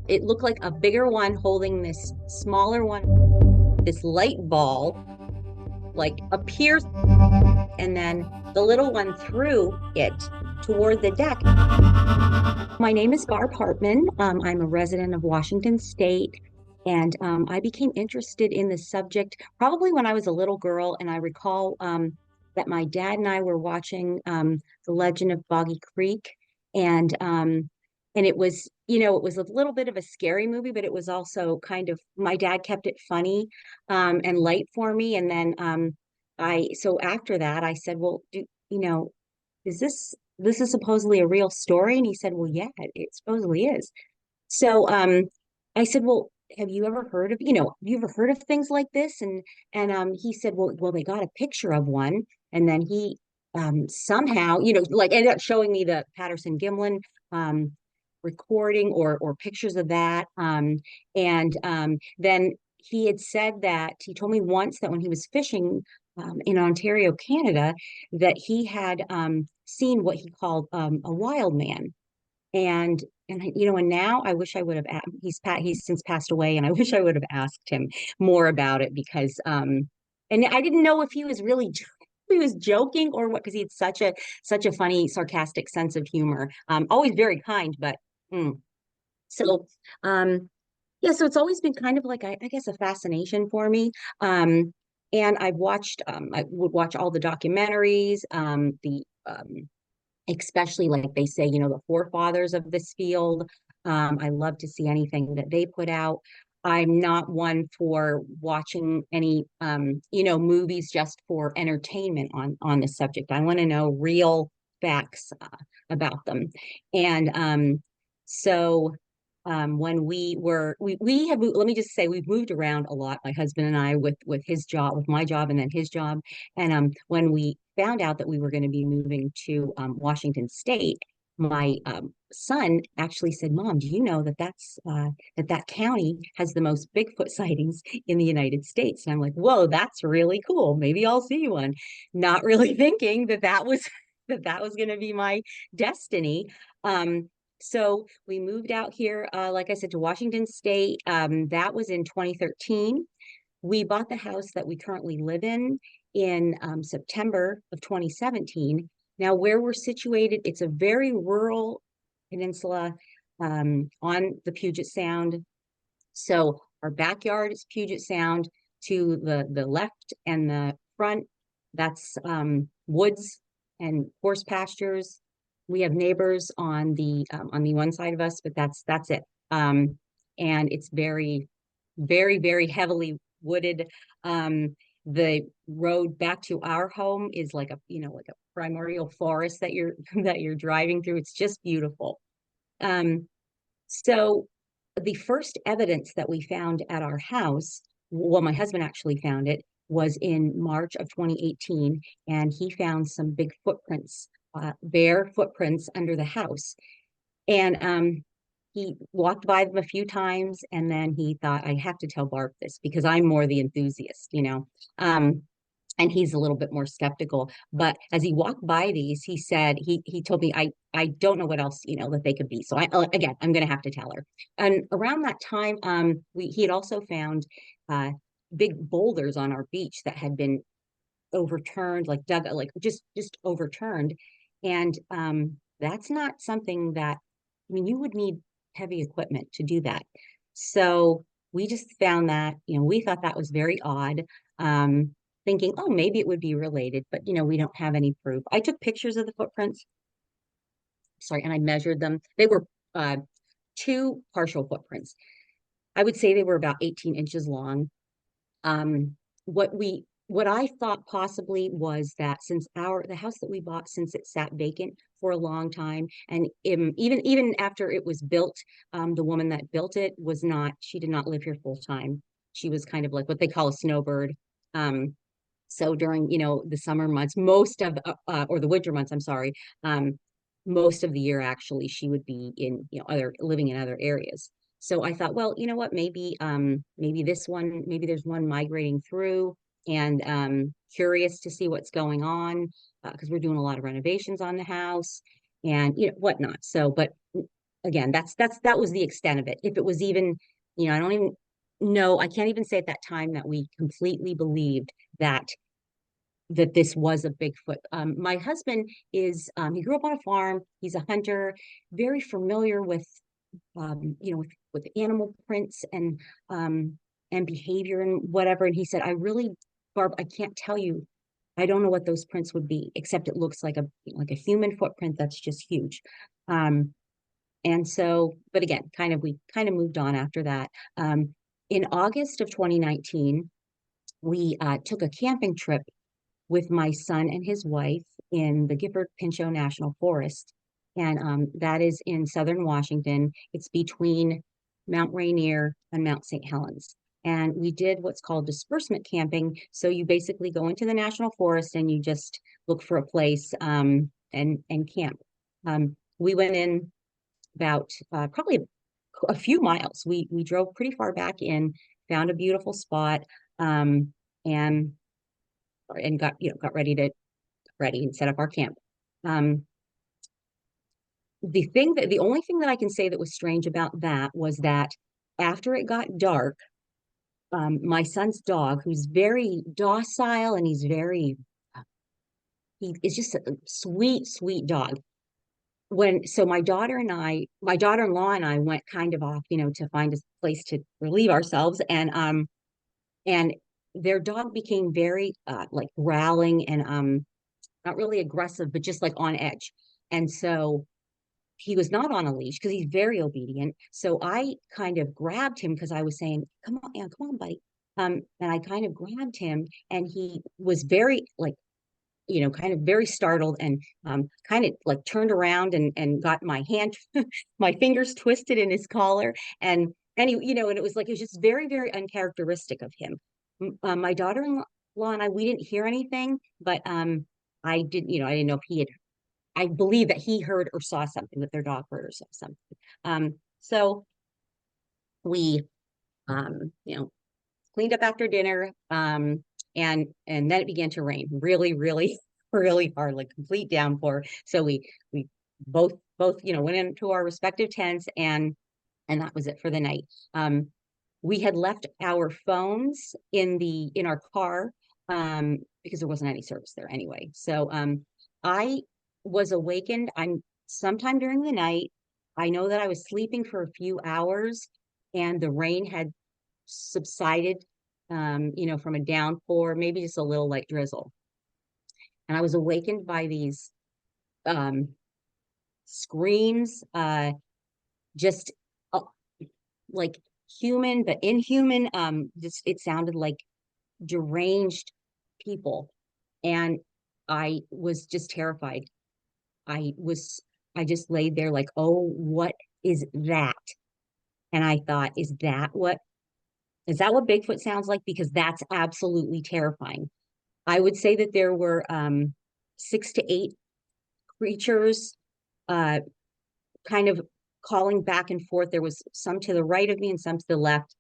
it looked like a bigger one holding this smaller one. This light ball like appears, and then the little one threw it toward the deck. My name is Barb Hartman. I'm a resident of Washington State, and I became interested in this subject probably when I was a little girl. And I recall that my dad and I were watching The Legend of Boggy Creek, and it was, it was a little bit of a scary movie, but it was also kind of, my dad kept it funny and light for me. And then so after that, I said, well, you know, is this is supposedly a real story? And he said, well, yeah, it supposedly is. So I said, well, have you ever heard of, have you ever heard of things like this? And he said, well, they got a picture of one. And then he somehow, like ended up showing me the Patterson Gimlin um recording or pictures of that. And then he had said that he told me once that when he was fishing in Ontario, Canada, that he had seen what he called a wild man. And and now I wish I would have he's since passed away, and I wish I would have asked him more about it because and I didn't know if he was really he was joking or what, because he had such a funny, sarcastic sense of humor. Always very kind, but so um yeah, so it's always been kind of like I guess a fascination for me. And I would watch all the documentaries, the especially like they say, the forefathers of this field. I love to see anything that they put out. I'm not one for watching any movies just for entertainment on the subject. I want to know real facts about them. And so when we have let me just say we've moved around a lot, my husband and I, with his job, with my job, and then his job. And when we found out that we were going to be moving to Washington State, my son actually said, "Mom, do you know that that county has the most Bigfoot sightings in the United States?" And I'm like, "Whoa, that's really cool. Maybe I'll see one." Not really thinking that was that was going to be my destiny. So we moved out here, like I said, to Washington State. That was in 2013. We bought the house that we currently live in September of 2017. Now, where we're situated, it's a very rural peninsula on the Puget Sound. So our backyard is Puget Sound. To the left and the front, that's woods and horse pastures. We have neighbors on the one side of us, but that's it. And it's very, very, very heavily wooded. The road back to our home is like like a primordial forest that you're that you're driving through. It's just beautiful. Um, so the first evidence that we found at our house, well, my husband actually found it, was in March of 2018, and he found some big footprints, bare footprints under the house. And he walked by them a few times, and then he thought, I have to tell Barb this because I'm more the enthusiast. And he's a little bit more skeptical. But as he walked by these, he said he told me, I don't know what else that they could be. So again, I'm going to have to tell her. And around that time, he had also found uh, big boulders on our beach that had been overturned, like dug, like just overturned. And that's not something that, I mean, you would need heavy equipment to do that. So we just found that, we thought that was very odd. Thinking, oh, maybe it would be related, but we don't have any proof. I took pictures of the footprints, sorry, and I measured them. They were two partial footprints. I would say they were about 18 inches long. What I thought possibly was that since the house that we bought, since it sat vacant for a long time, and even after it was built, the woman that built it she did not live here full time. She was kind of like what they call a snowbird. So during the summer months, most of or the winter months, I'm sorry, most of the year actually she would be in other living in other areas. So I thought, well, you know what, maybe maybe there's one migrating through, and curious to see what's going on because we're doing a lot of renovations on the house and whatnot. So, but again, that was the extent of it. If it was even, I don't even know, I can't even say at that time that we completely believed that this was a Bigfoot. My husband he grew up on a farm. He's a hunter, very familiar with, with animal prints and behavior and whatever. And he said, Barb, I can't tell you. I don't know what those prints would be, except it looks like a human footprint that's just huge. Um, and so, but again, we kind of moved on after that. In August of 2019, we took a camping trip with my son and his wife in the Gifford Pinchot National Forest. And that is in southern Washington. It's between Mount Rainier and Mount St. Helens. And we did what's called disbursement camping. So you basically go into the national forest and you just look for a place and camp. We went in about probably a few miles. We drove pretty far back in, found a beautiful spot, um, and got ready and set up our camp. Um, the only thing that I can say that was strange about that was that after it got dark, my son's dog, who's very docile and he is just a sweet, sweet dog. My daughter-in-law and I went kind of off, to find a place to relieve ourselves, and their dog became very like growling and not really aggressive, but just like on edge. And so he was not on a leash because he's very obedient. So I kind of grabbed him because I was saying, "Come on, Ann, come on, buddy." And I kind of grabbed him, and he was very like, kind of very startled and kind of like turned around and got my hand, my fingers twisted in his collar, and and it was just very, very uncharacteristic of him. My daughter-in-law and I, we didn't hear anything, but I didn't know if I believe that he heard or saw something, that their dog heard or saw something. So we, cleaned up after dinner, and then it began to rain really, really, really hard, like complete downpour. So we both went into our respective tents, and that was it for the night. We had left our phones in our car, because there wasn't any service there anyway. So I was awakened. I'm sometime during the night. I know that I was sleeping for a few hours, and the rain had subsided, from a downpour, maybe just a little light drizzle. And I was awakened by these um, screams, just uh, like human but inhuman. Just it sounded like deranged people, and I was just terrified. I was I just laid there like, oh, what is that? And I thought, is that what Bigfoot sounds like? Because that's absolutely terrifying. I would say that there were 6 to 8 creatures, uh, kind of calling back and forth. There was some to the right of me and some to the left.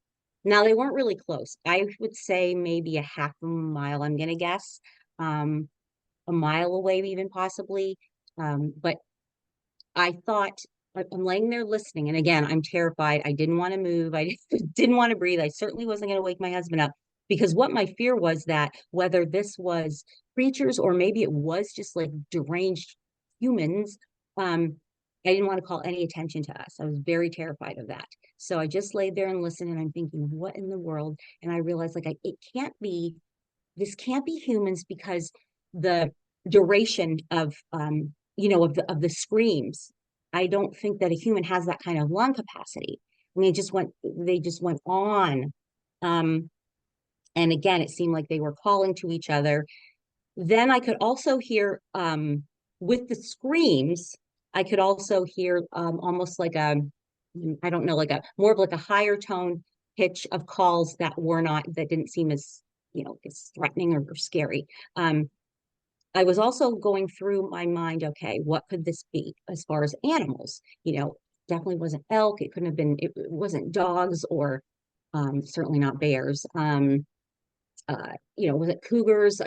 Now they weren't really close. I would say maybe a half a mile, I'm gonna guess. A mile away, even possibly. But I thought, I'm laying there listening. And again, I'm terrified. I didn't want to move. I didn't want to breathe. I certainly wasn't going to wake my husband up, because what my fear was that whether this was creatures or maybe it was just like deranged humans, I didn't want to call any attention to us. I was very terrified of that. So I just laid there and listened, and I'm thinking, what in the world? And I realized like this can't be humans, because the duration of the screams, I don't think that a human has that kind of lung capacity. I mean, they just went on. Um, and again, it seemed like they were calling to each other. Then I could also hear, with the screams, I could also hear almost like I don't know, like a more of like a higher tone pitch of calls that didn't seem as threatening or scary. I was also going through my mind, okay, what could this be as far as animals? Definitely wasn't elk. It couldn't have been, it wasn't dogs, or certainly not bears. Was it cougars?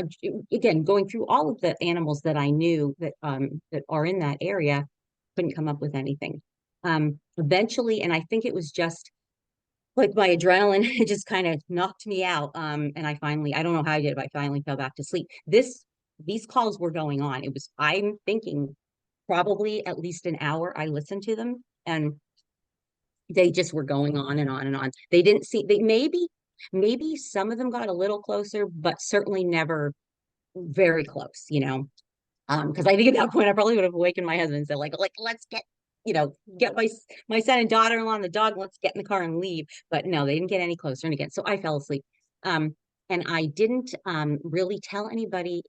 Again, going through all of the animals that I knew that are in that area, couldn't come up with anything. Eventually, and I think it was just like my adrenaline, it just kind of knocked me out. And I don't know how I did, but I finally fell back to sleep. These calls were going on. I'm thinking probably at least an hour. I listened to them, and they just were going on and on and on. They didn't see, they maybe some of them got a little closer, but certainly never very close, because I think at that point I probably would have awakened my husband and said, like, let's get my son and daughter-in-law and the dog, let's get in the car and leave. But no, they didn't get any closer. And again, so I fell asleep. And I didn't really tell anybody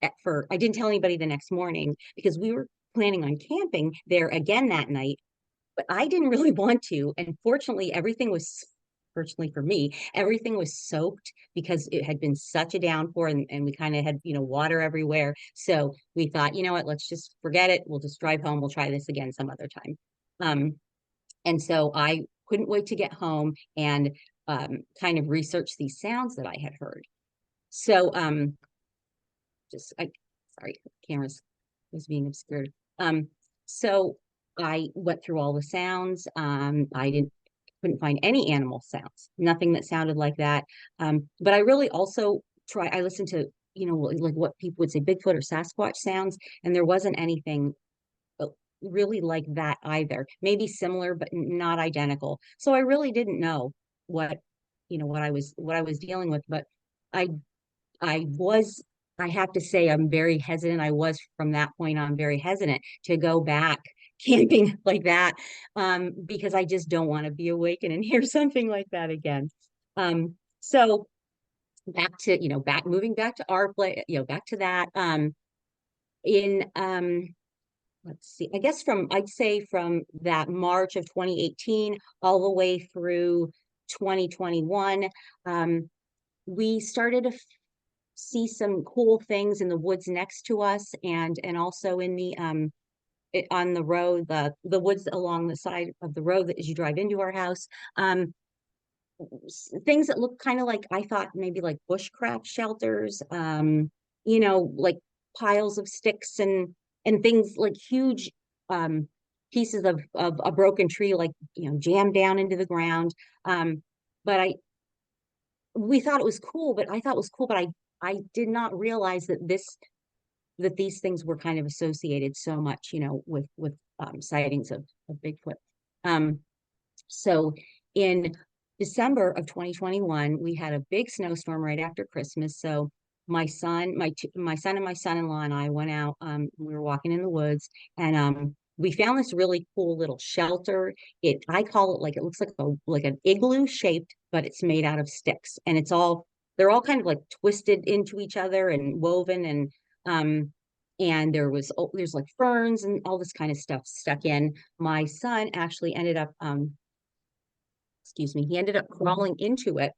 I didn't tell anybody the next morning because we were planning on camping there again that night, but I didn't really want to. And fortunately for me, everything was soaked because it had been such a downpour, and we kind of had, water everywhere. So we thought, you know what, let's just forget it. We'll just drive home. We'll try this again some other time. Um, and so I couldn't wait to get home and kind of research these sounds that I had heard. So just I sorry, cameras was being obscured. So I went through all the sounds. I didn't couldn't find any animal sounds, nothing that sounded like that. But I really also I listened to, like what people would say, Bigfoot or Sasquatch sounds, and there wasn't anything really like that either. Maybe similar, but not identical. So I really didn't know what, what I was dealing with. But I I was, I have to say, I'm very hesitant. I was from that point on very hesitant to go back camping like that, because I just don't want to be awakened and hear something like that again. So back to, moving back to our play, back to that, in, let's see, I guess I'd say from that March of 2018 all the way through 2021, we started to see some cool things in the woods next to us, and also in the on the road, the woods along the side of the road that as you drive into our house. Things that look kind of like, I thought maybe like bushcraft shelters, like piles of sticks and things like huge pieces of a broken tree, like, jammed down into the ground. But we thought it was cool, but I thought it was cool, but I did not realize that these things were kind of associated so much, with sightings of Bigfoot. Um, so in December of 2021, we had a big snowstorm right after Christmas. So my son and my son-in-law and I went out. We were walking in the woods, and we found this really cool little shelter. I call it, like, it looks like an igloo shaped, but it's made out of sticks, and they're all kind of like twisted into each other and woven, and there's like ferns and all this kind of stuff stuck in. My son actually ended up excuse me, he ended up crawling into it.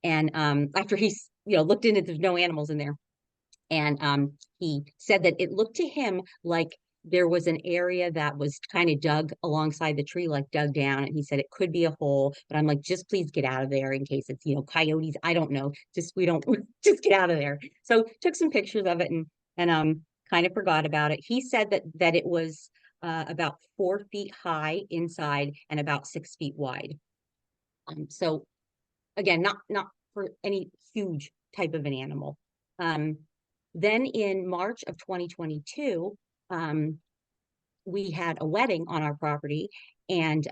And after he's, looked in it, there's no animals in there. And he said that it looked to him like there was an area that was kind of dug alongside the tree, like dug down. And he said it could be a hole, but I'm like, just please get out of there in case it's, coyotes. I don't know. Just, we don't, just get out of there. So took some pictures of it, and kind of forgot about it. He said that it was about 4 feet high inside and about 6 feet wide. So again, not for any huge type of an animal. Um, then in March of 2022, we had a wedding on our property, and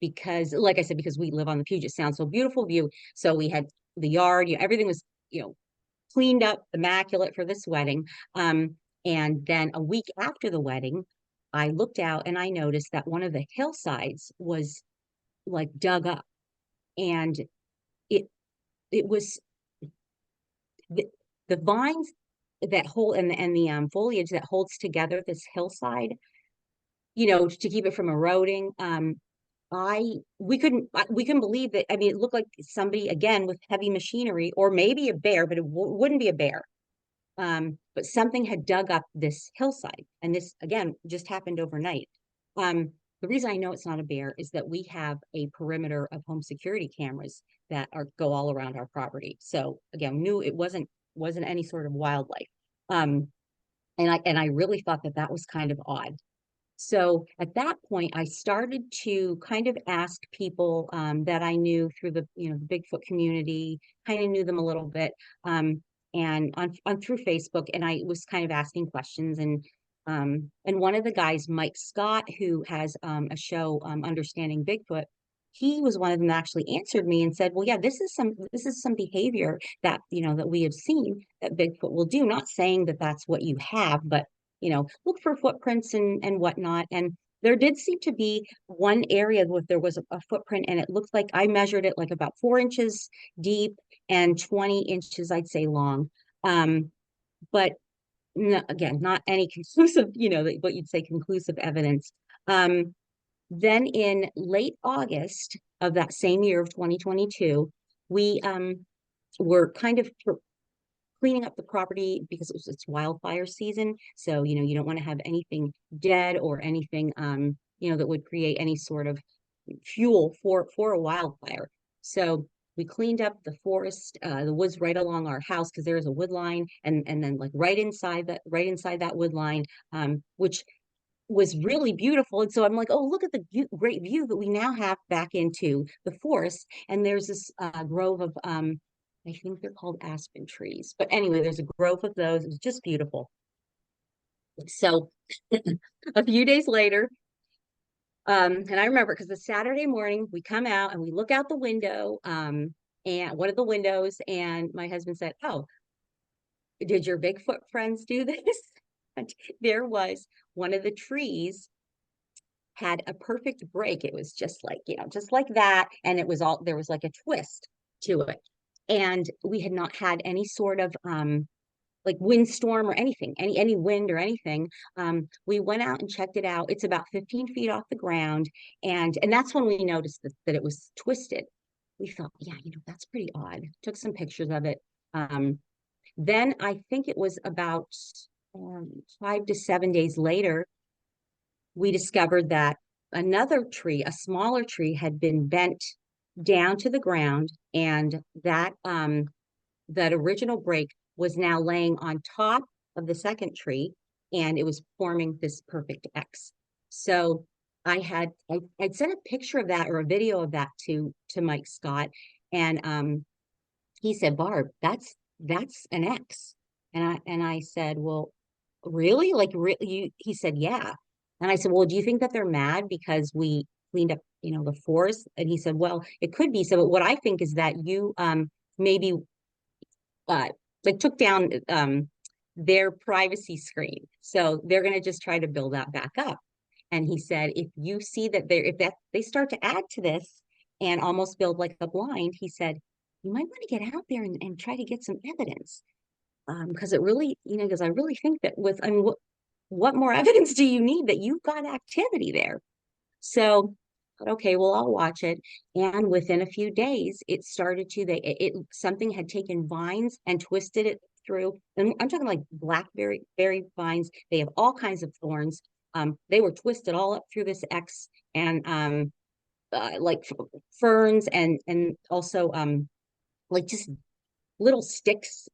because, like I said, because we live on the Puget Sound, so beautiful view. So we had the yard, everything was, cleaned up, immaculate for this wedding. And then a week after the wedding, I looked out and I noticed that one of the hillsides was like dug up, and it it was the, the vines that hold, and the foliage that holds together this hillside, to keep it from eroding. I we couldn't believe that. I mean, it looked like somebody, again, with heavy machinery, or maybe a bear, but it wouldn't be a bear. But something had dug up this hillside, and this again just happened overnight. The reason I know it's not a bear is that we have a perimeter of home security cameras that go all around our property. So again, knew it wasn't any sort of wildlife. And I really thought that was kind of odd. So at that point, I started to kind of ask people that I knew through the, the Bigfoot community, kind of knew them a little bit, and on through Facebook, and I was kind of asking questions, and one of the guys, Mike Scott, who has a show, Understanding Bigfoot. He was one of them that actually answered me and said, "Well, yeah, this is some behavior that that we have seen that Bigfoot will do. Not saying that that's what you have, but look for footprints and whatnot." And there did seem to be one area where there was a footprint, and it looked like I measured it like about 4 inches deep and 20 inches, I'd say, long. But no, again, not any conclusive, what you'd say conclusive evidence. Then in late August of that same year of 2022, we were kind of cleaning up the property because it's wildfire season. So, you don't want to have anything dead or anything, that would create any sort of fuel for a wildfire. So we cleaned up the forest, the woods right along our house because there is a wood line, and then like right inside that wood line, which was really beautiful. And so I'm like, oh, look at the great view that we now have back into the forest. And there's this grove of, I think they're called aspen trees. But anyway, there's a grove of those. It was just beautiful. So a few days later, and I remember because the Saturday morning we come out and we look out the window, and one of the windows, and my husband said, "Oh, did your Bigfoot friends do this?" And there was one of the trees had a perfect break. It was just like that. And there was like a twist to it. And we had not had any sort of like windstorm or anything, any wind or anything. We went out and checked it out. It's about 15 feet off the ground. And that's when we noticed that it was twisted. We thought, yeah, that's pretty odd. Took some pictures of it. Then I think it was about 5 to 7 days later, we discovered that another tree, a smaller tree, had been bent down to the ground, and that original break was now laying on top of the second tree, and it was forming this perfect X. So I'd sent a picture of that or a video of that to Mike Scott, and he said, "Barb, that's an X." And I said, "Well, really? Like, really?" He said, "Yeah." And I said, "Well, do you think that they're mad because we cleaned up, the forest?" And he said, "Well, it could be. So what I think is that you maybe uh like took down their privacy screen. So they're gonna just try to build that back up." And he said, "If you see that they start to add to this and almost build like a blind," he said, "you might want to get out there and try to get some evidence." Because it really, because I really think that I mean, what more evidence do you need that you've got activity there? So, okay, well, I'll watch it. And within a few days, it started to, something had taken vines and twisted it through. And I'm talking like blackberry berry vines. They have all kinds of thorns. They were twisted all up through this X, and like ferns, and also like just little sticks,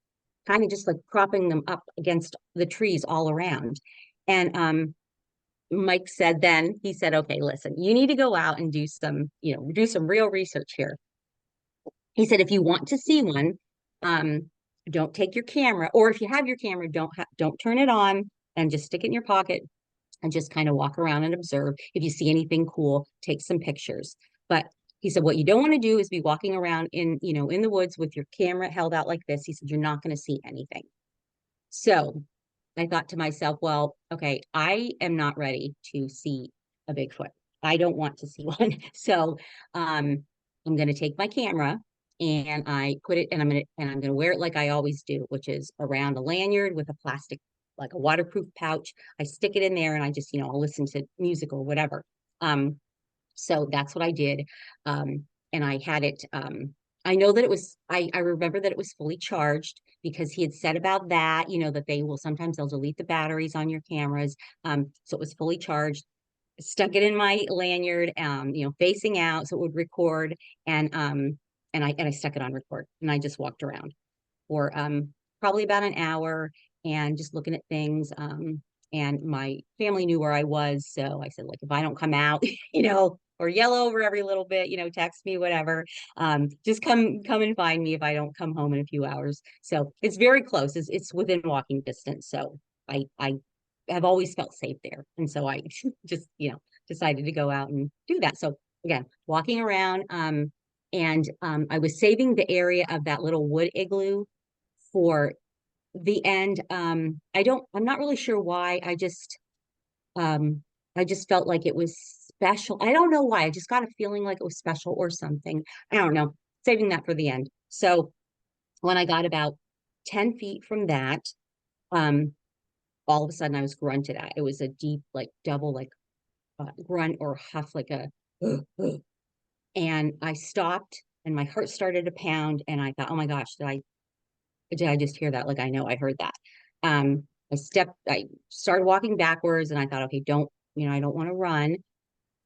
kind of just like propping them up against the trees all around. And Mike said, then he said, "Okay, listen, you need to go out and do some real research here." He said, "If you want to see one, um, don't take your camera, or if you have your camera, don't turn it on, and just stick it in your pocket and just kind of walk around and observe. If you see anything cool, take some pictures." But he said, "What you don't want to do is be walking around in the woods with your camera held out like this." He said, "You're not going to see anything." So I thought to myself, well, okay, I am not ready to see a Bigfoot. I don't want to see one. So I'm going to take my camera and I put it, and I'm going to wear it like I always do, which is around a lanyard with a plastic, like a waterproof pouch. I stick it in there, and I just, I'll listen to music or whatever. So that's what I did. And I had it, I know that I remember that it was fully charged because he had said about that, that they'll delete the batteries on your cameras. So it was fully charged. Stuck it in my lanyard, facing out so it would record, and I stuck it on record, and I just walked around for probably about an hour and just looking at things. And my family knew where I was. So I said, like, if I don't come out, or yell over every little bit, text me, whatever. Just come and find me if I don't come home in a few hours. So it's very close. It's within walking distance. So I have always felt safe there. And so I just, decided to go out and do that. So again, walking around, and I was saving the area of that little wood igloo for the end. I'm not really sure why. I just felt like it was special. I don't know why. I just got a feeling like it was special or something. I don't know. Saving that for the end. So when I got about 10 feet from that, um, all of a sudden I was grunted at. It was a deep, like double, like grunt or huff, like a, and I stopped and my heart started to pound. And I thought, oh my gosh, did I just hear that? Like, I know I heard that. Um, I started walking backwards and I thought, okay, I don't want to run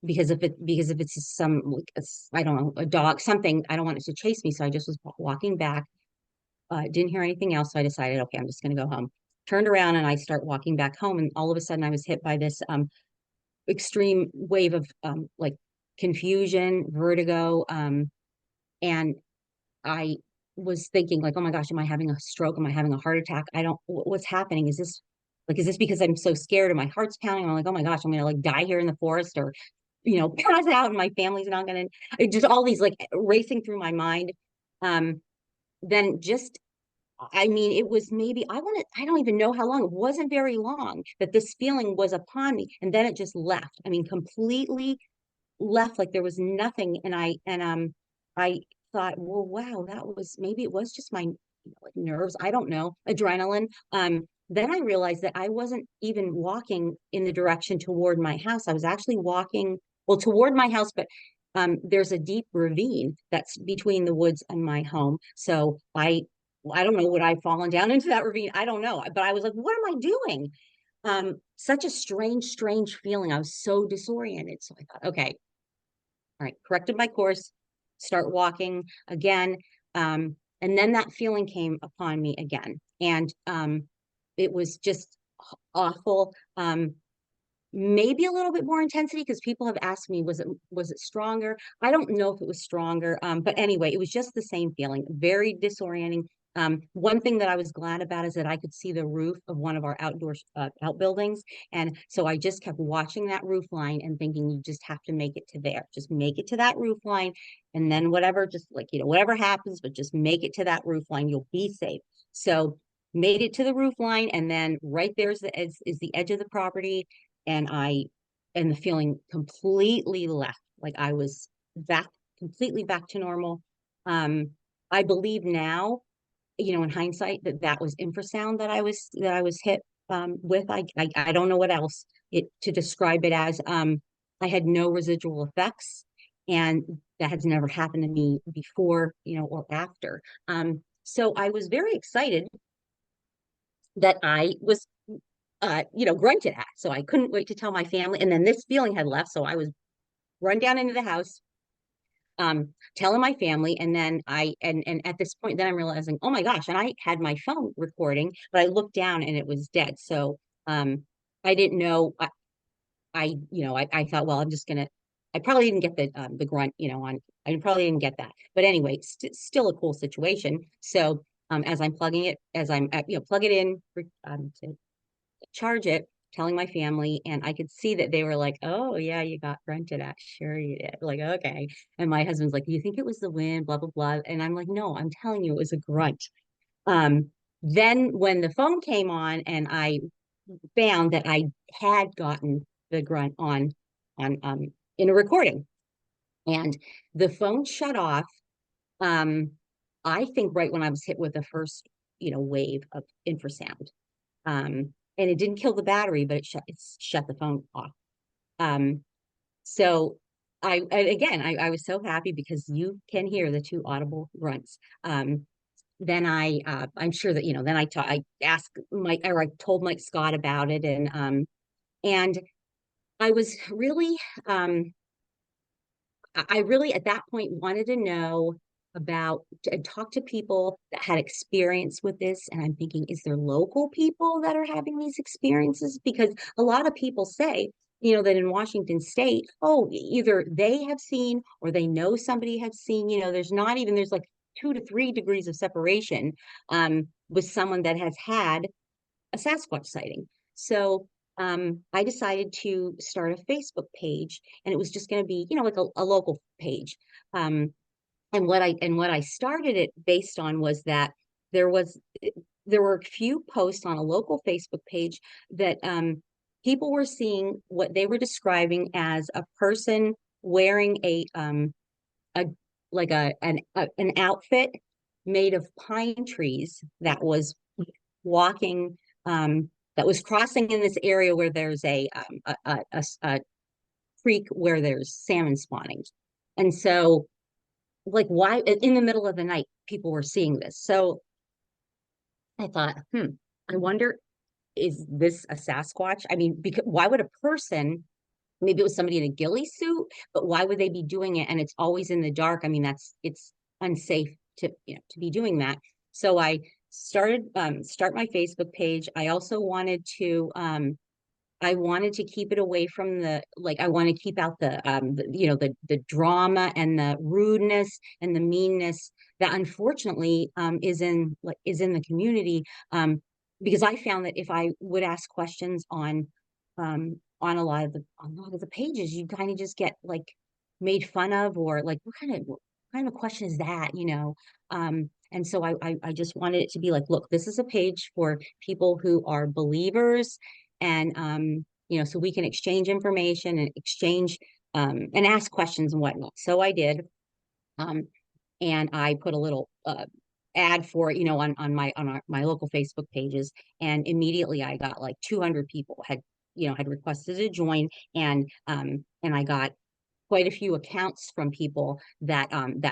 because if it's some, like, I don't know, a dog, something, I don't want it to chase me. So I just was walking back, didn't hear anything else. So I decided, okay, I'm just going to go home. Turned around and I start walking back home. And all of a sudden I was hit by this, extreme wave of, like confusion, vertigo. And I was thinking like, oh my gosh, am I having a stroke? Am I having a heart attack? I don't, what's happening? Is this because I'm so scared and my heart's pounding? I'm like, oh my gosh, I'm gonna like die here in the forest or, pass out and my family's not gonna, just all these like racing through my mind. Um, then just, I mean, it was maybe, I don't even know how long. It wasn't very long that this feeling was upon me. And then it just left. I mean, completely left, like there was nothing. I thought, well, wow, maybe it was just my, like nerves, I don't know, adrenaline. Then I realized that I wasn't even walking in the direction toward my house. I was actually walking, well, toward my house, but there's a deep ravine that's between the woods and my home. So I don't know, would I have fallen down into that ravine? I don't know, but I was like, what am I doing? Such a strange feeling. I was so disoriented. So I thought, okay, all right, corrected my course, start walking again. And then that feeling came upon me again. And it was just awful. Maybe a little bit more intensity because people have asked me, was it stronger? I don't know if it was stronger. But anyway, it was just the same feeling, very disorienting. One thing that I was glad about is that I could see the roof of one of our outdoor outbuildings. And so I just kept watching that roof line and thinking, you just have to make it to there. Just make it to that roof line. And then whatever, just like, whatever happens, but just make it to that roof line. You'll be safe. So made it to the roof line. And then right there is the edge of the property. And the feeling completely left. Like I was back, completely back to normal. I believe now, in hindsight, that was infrasound that I was hit with. I don't know what else to describe it as. I had no residual effects, and that has never happened to me before, or after. So I was very excited that I was grunted at. So I couldn't wait to tell my family. And then this feeling had left. So I was run down into the house, telling my family. And then and at this point, then I'm realizing, oh my gosh, and I had my phone recording, but I looked down and it was dead. So I didn't know. I thought, well, I probably didn't get the grunt, I probably didn't get that. But anyway, still a cool situation. So as I'm plugging it, plug it in to charge it, telling my family, and I could see that they were like, "Oh yeah, you got grunted at. Sure you did." Like, okay. And my husband's like, "Do you think it was the wind? Blah blah blah." And I'm like, "No, I'm telling you, it was a grunt." Um, then when the phone came on, and I found that I had gotten the grunt on in a recording, and the phone shut off. Um, I think right when I was hit with the first, wave of infrasound. And it didn't kill the battery, but it shut the phone off. So again, I was so happy because you can hear the two audible grunts. Then I'm sure that, then I asked Mike, or I told Mike Scott about it. And I was really, I really at that point wanted to know about and talk to people that had experience with this. And I'm thinking, is there local people that are having these experiences? Because a lot of people say, that in Washington State, oh, either they have seen or they know somebody has seen, there's like 2 to 3 degrees of separation with someone that has had a Sasquatch sighting. So I decided to start a Facebook page, and it was just going to be, like a local page. Um, and what I started it based on was that there was there were a few posts on a local Facebook page that people were seeing what they were describing as a person wearing a like an outfit made of pine trees that was walking that was crossing in this area where there's a creek where there's salmon spawning. And so, like, why in the middle of the night people were seeing this? So I thought, I wonder, is this a Sasquatch? I mean, because why would a person, maybe it was somebody in a ghillie suit, but why would they be doing it? And it's always in the dark. I mean, it's unsafe to be doing that. So I started start my Facebook page. I wanted to keep it away from I want to keep out the drama and the rudeness and the meanness that unfortunately is in the community. Because I found that if I would ask questions on a lot of the pages, you kind of just get like made fun of, or like, what kind of a question is that, and so I just wanted it to be like, look, this is a page for people who are believers, and so we can exchange information and exchange and ask questions and whatnot. So I did. Um, and I put a little ad for it, my local Facebook pages, and immediately I got like 200 people had requested to join, and I got quite a few accounts from people that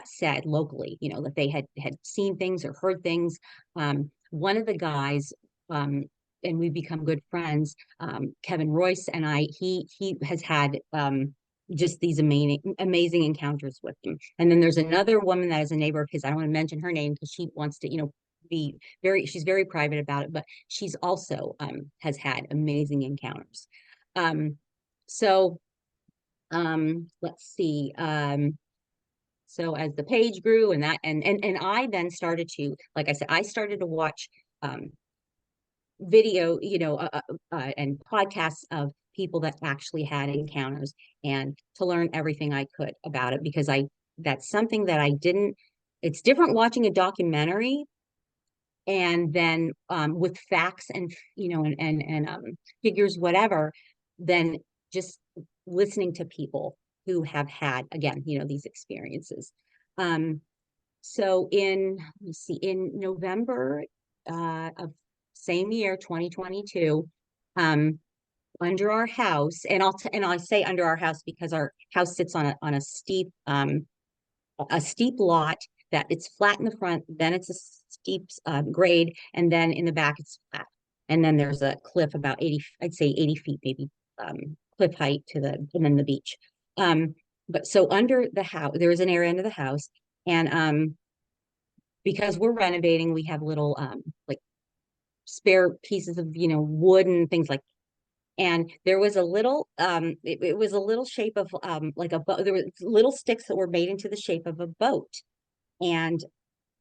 said locally, that they had seen things or heard things. One of the guys, and we've become good friends, Kevin Royce, and he has had just these amazing encounters with him. And then there's another woman that is a neighbor of his. I don't want to mention her name because she wants to, she's very private about it, but she's also has had amazing encounters. So let's see. So as the page grew, and I then started to, like I said, I started to watch video, and podcasts of people that actually had encounters, and to learn everything I could about it, because that's something that I didn't. It's different watching a documentary and then with facts and figures, whatever, than just listening to people who have had, again, these experiences. So let me see, in November of same year, 2022, under our house, and I say under our house because our house sits on a steep lot that it's flat in the front, then it's a steep grade, and then in the back it's flat. And then there's a cliff about 80, I'd say 80 feet, maybe, cliff height and then the beach. But so under the house, there is an area under the house. And because we're renovating, we have little like spare pieces of, wood and things like. And there was a little, it was a little shape of like a boat. There were little sticks that were made into the shape of a boat, and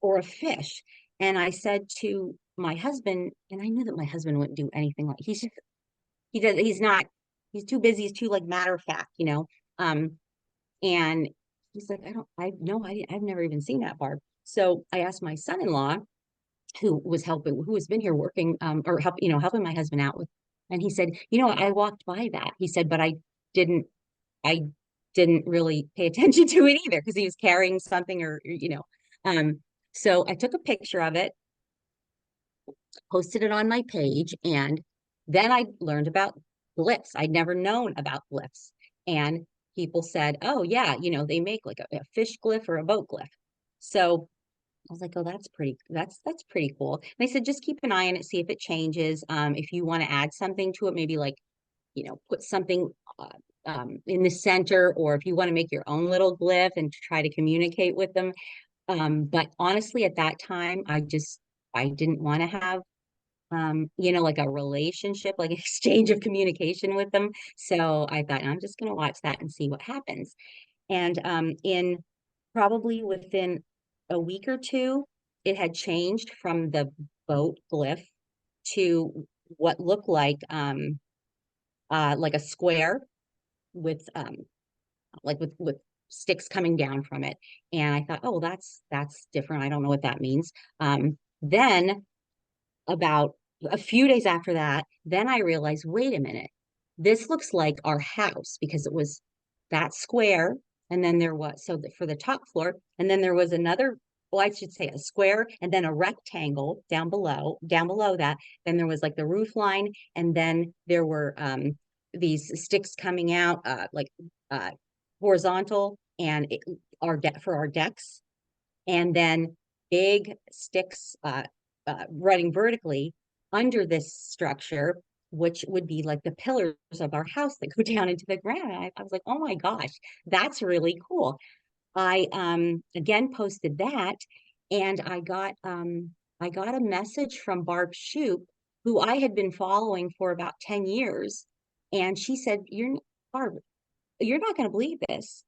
or a fish. And I said to my husband, and I knew that my husband wouldn't do anything like, he's not, he's too busy, he's too like matter of fact, and he's like, I've never even seen that, Barb. So I asked my son-in-law, who has been here working, or helping my husband out with, and he said, I walked by that. He said, but didn't, I didn't really pay attention to it either, because he was carrying something, um, so I took a picture of it, posted it on my page, and then I learned about glyphs. I'd never known about glyphs. And people said, oh yeah, they make like a fish glyph or a boat glyph. So I was like, oh, that's pretty cool. And they said, just keep an eye on it, see if it changes. If you want to add something to it, maybe like, put something in the center, or if you want to make your own little glyph and try to communicate with them. But honestly, at that time, I didn't want to have like a relationship, like exchange of communication with them. So I thought I'm just gonna watch that and see what happens. And in probably within a week or two, it had changed from the boat glyph to what looked like a square with with sticks coming down from it. And I thought, oh, well, that's different. I don't know what that means. Then about a few days after that, then I realized, wait a minute, this looks like our house because it was that square. And then there was, for the top floor, and then there was another, well, I should say a square and then a rectangle down below that. Then there was like the roof line. And then there were these sticks coming out uh, horizontal and for our decks, and then big sticks running vertically under this structure, which would be like the pillars of our house that go down into the ground. I was like, oh my gosh, that's really cool. I again posted that, and I got a message from Barb Shoop, who I had been following for about 10 years. And she said, Barb, you're not going to believe this.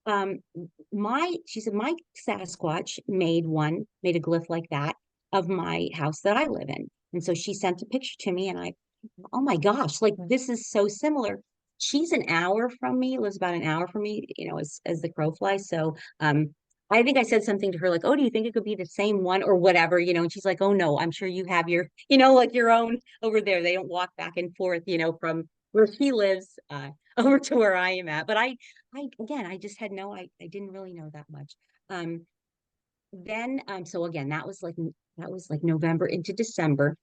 um she said my Sasquatch made a glyph like that of my house that I live in. And so she sent a picture to me, and oh my gosh, like this is so similar. She's an hour from me, lives about an hour from me, as the crow flies. So I think I said something to her like, oh, do you think it could be the same one or whatever, and she's like, oh no, I'm sure you have your, like your own over there. They don't walk back and forth, from where she lives over to where I am at. But I again, I just had I didn't really know that much. Um, then so again, that was like November into December.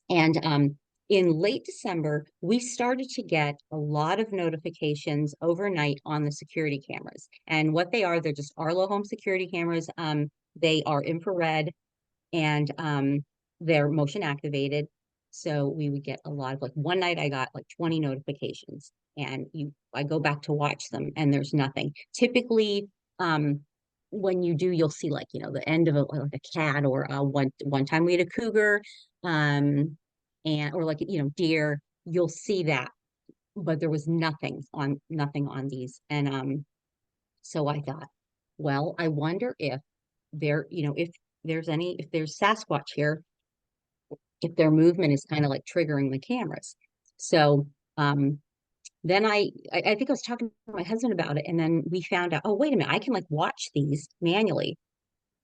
And in late December, we started to get a lot of notifications overnight on the security cameras. And what they are, they're just Arlo home security cameras. They are infrared, and they're motion activated. So we would get a lot of, like, one night I got like 20 notifications, and I go back to watch them and there's nothing. Typically, um, when you do, you'll see, like, the end of like a cat, or one time we had a cougar, um, and or like, deer. You'll see that, but there was nothing on these. And so I thought, well, I wonder if if there's Sasquatch here, if their movement is kind of like triggering the cameras. So um then I think I was talking to my husband about it, and then we found out, oh, wait a minute, I can like watch these manually.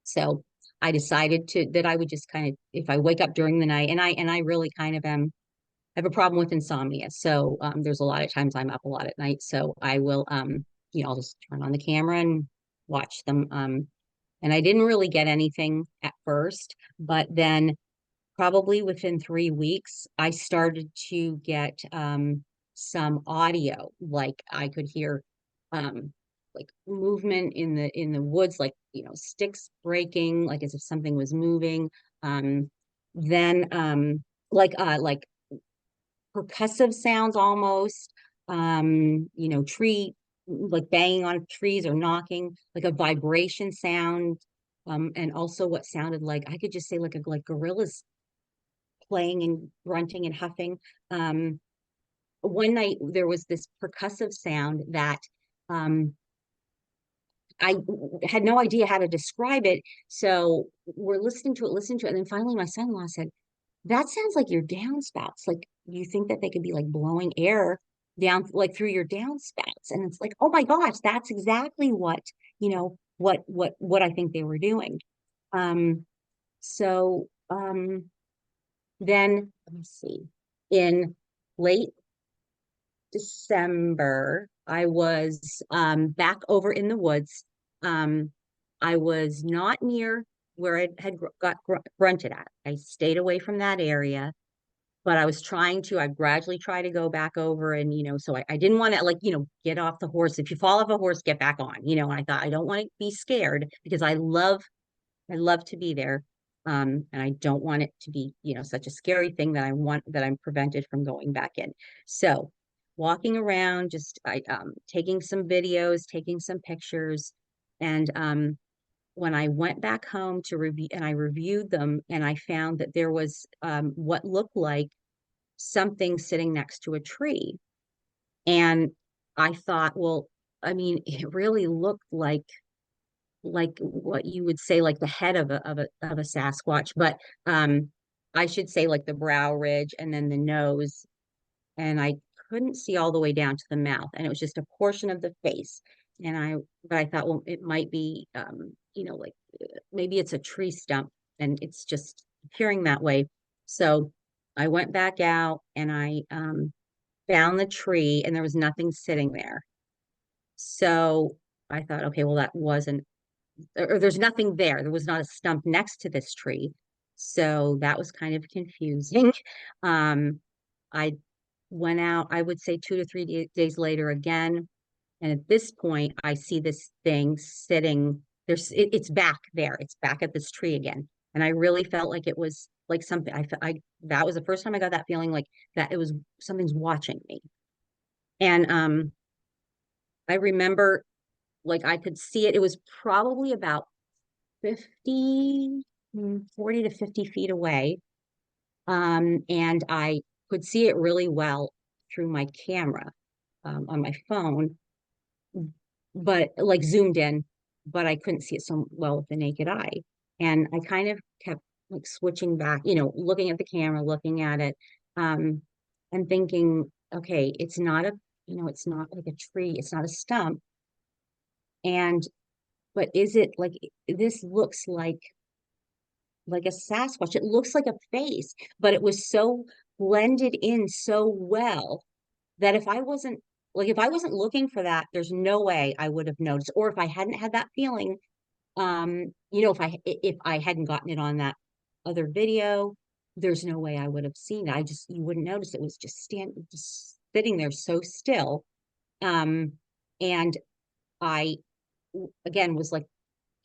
So I decided that I would just kind of, if I wake up during the night, and I really kind of have a problem with insomnia. So there's a lot of times I'm up a lot at night. So I will I'll just turn on the camera and watch them. And I didn't really get anything at first, but then probably within 3 weeks, I started to get some audio. Like I could hear like movement in the woods, like, sticks breaking, like as if something was moving. Um, then like percussive sounds almost, tree, like banging on trees or knocking, like a vibration sound. And also what sounded like, I could just say, like gorillas playing and grunting and huffing. Um, One night there was this percussive sound that I had no idea how to describe it. So we're listening to it. And then finally my son-in-law said, that sounds like your downspouts. Like, you think that they could be like blowing air down, like through your downspouts? And it's like, oh my gosh, that's exactly what I think they were doing. Um, so then let me see. In late December, I was back over in the woods. Um, I was not near where I had got grunted at. I stayed away from that area, but I gradually try to go back over, and, so I didn't want to, like, get off the horse. If you fall off a horse, get back on, and I thought, I don't want to be scared because I love to be there. And I don't want it to be, such a scary thing that I'm prevented from going back in. So walking around, taking some videos, taking some pictures. And when I went back home to review, and I reviewed them, and I found that there was what looked like something sitting next to a tree. And I thought, well, I mean, it really looked like what you would say like the head of a Sasquatch, but I should say like the brow ridge and then the nose, and I couldn't see all the way down to the mouth, and it was just a portion of the face. And but I thought, well, it might be, like maybe it's a tree stump, and it's just appearing that way. So I went back out and I found the tree, and there was nothing sitting there. So I thought, okay, well, that wasn't, or there's nothing there. There was not a stump next to this tree. So that was kind of confusing. Um, I went out, I would say 2 to 3 days later again. And at this point, I see this thing sitting it's back there. It's back at this tree again. And I really felt like it was like something that was the first time I got that feeling like that it was something's watching me. And I remember like I could see it. It was probably about 50, 40 to 50 feet away. And I could see it really well through my camera on my phone, but like zoomed in, but I couldn't see it so well with the naked eye. And I kind of kept like switching back, looking at the camera, looking at it, um, and thinking, okay, it's not like a tree, it's not a stump. And, but is it like, this looks like a Sasquatch. It looks like a face, but it was so blended in so well that if I wasn't looking for that, there's no way I would have noticed. Or if I hadn't had that feeling, if I hadn't gotten it on that other video, there's no way I would have seen it. You wouldn't notice it was just sitting there so still. Um, and I again was like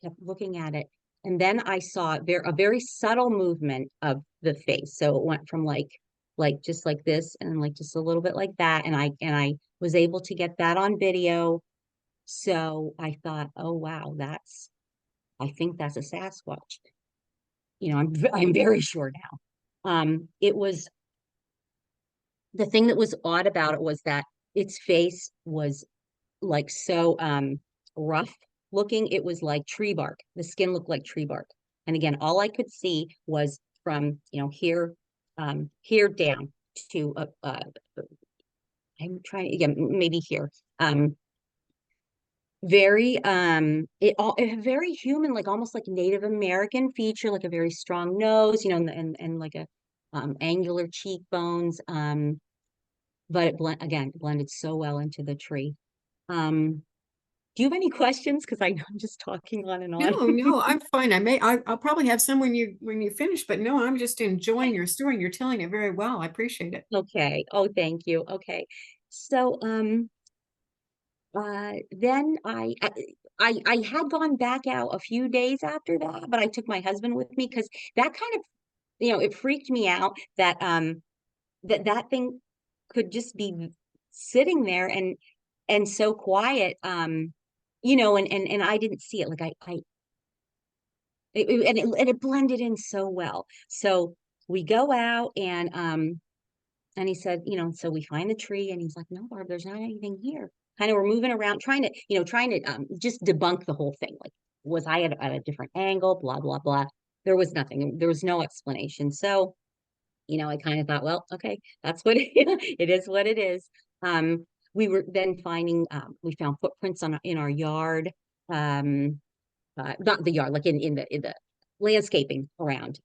kept looking at it. And then I saw a very subtle movement of the face. So it went from like just like this and like just a little bit like that. And I was able to get that on video. So I thought, oh wow, I think that's a Sasquatch. I'm very sure now. It was the thing that was odd about it was that its face was like so rough looking. It was like tree bark. The skin looked like tree bark. And again, all I could see was from, here down to I'm trying again, maybe here. Um very human, like almost like Native American feature, like a very strong nose, and like a angular cheekbones. But it blended so well into the tree. Um, Do you have any questions? Because I know I'm just talking on and on. No, no, I'm fine. I'll probably have some when you finish, but no, I'm just enjoying your story. You're telling it very well. I appreciate it. Okay. Oh, thank you. Okay. So, then I had gone back out a few days after that, but I took my husband with me because that kind of, it freaked me out that that thing could just be sitting there and so quiet, and I didn't see it. Like and it blended in so well. So we go out and he said, so we find the tree and he's like, no, Barb, there's not anything here. Kind of we're moving around, trying to just debunk the whole thing. Like, was I at a different angle? Blah, blah, blah. There was nothing. There was no explanation. So, I kind of thought, well, okay, that's what it is what it is. We were then we found footprints in our yard. Not the yard, like in the landscaping around.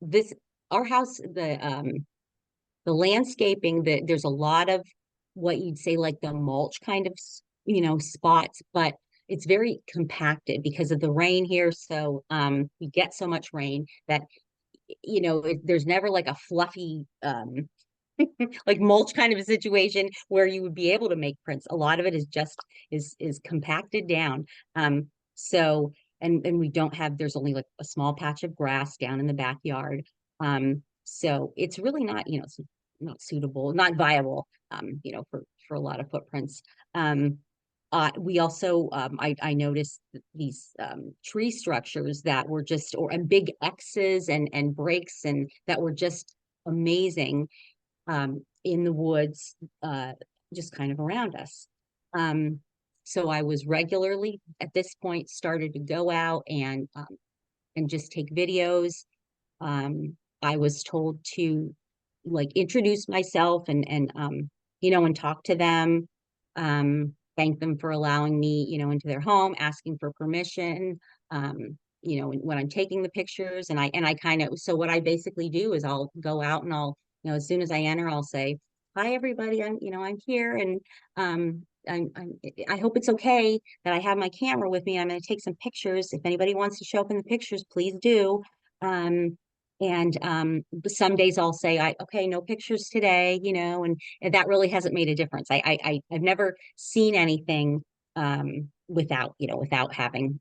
This our house, the landscaping, there's a lot of what you'd say like the mulch kind of spots, but it's very compacted because of the rain here. So we get so much rain that there's never like a fluffy like mulch kind of a situation where you would be able to make prints. A lot of it is just is compacted down. So and we don't have there's only like a small patch of grass down in the backyard. So it's really not, it's not suitable, not viable, for a lot of footprints. Um, We also, I noticed these tree structures that were just, or and big X's and breaks, and that were just amazing in the woods, just kind of around us. Um, so I was regularly at this point started to go out and just take videos. I was told to like introduce myself and talk to them, thank them for allowing me, into their home, asking for permission, when I'm taking the pictures. And I kind of, so what I basically do is I'll go out and I'll, as soon as I enter, I'll say, "Hi, everybody. I'm here, and I hope it's okay that I have my camera with me. I'm going to take some pictures. If anybody wants to show up in the pictures, please do." Um, and some days I'll say, okay, no pictures today, and that really hasn't made a difference. I've never seen anything without having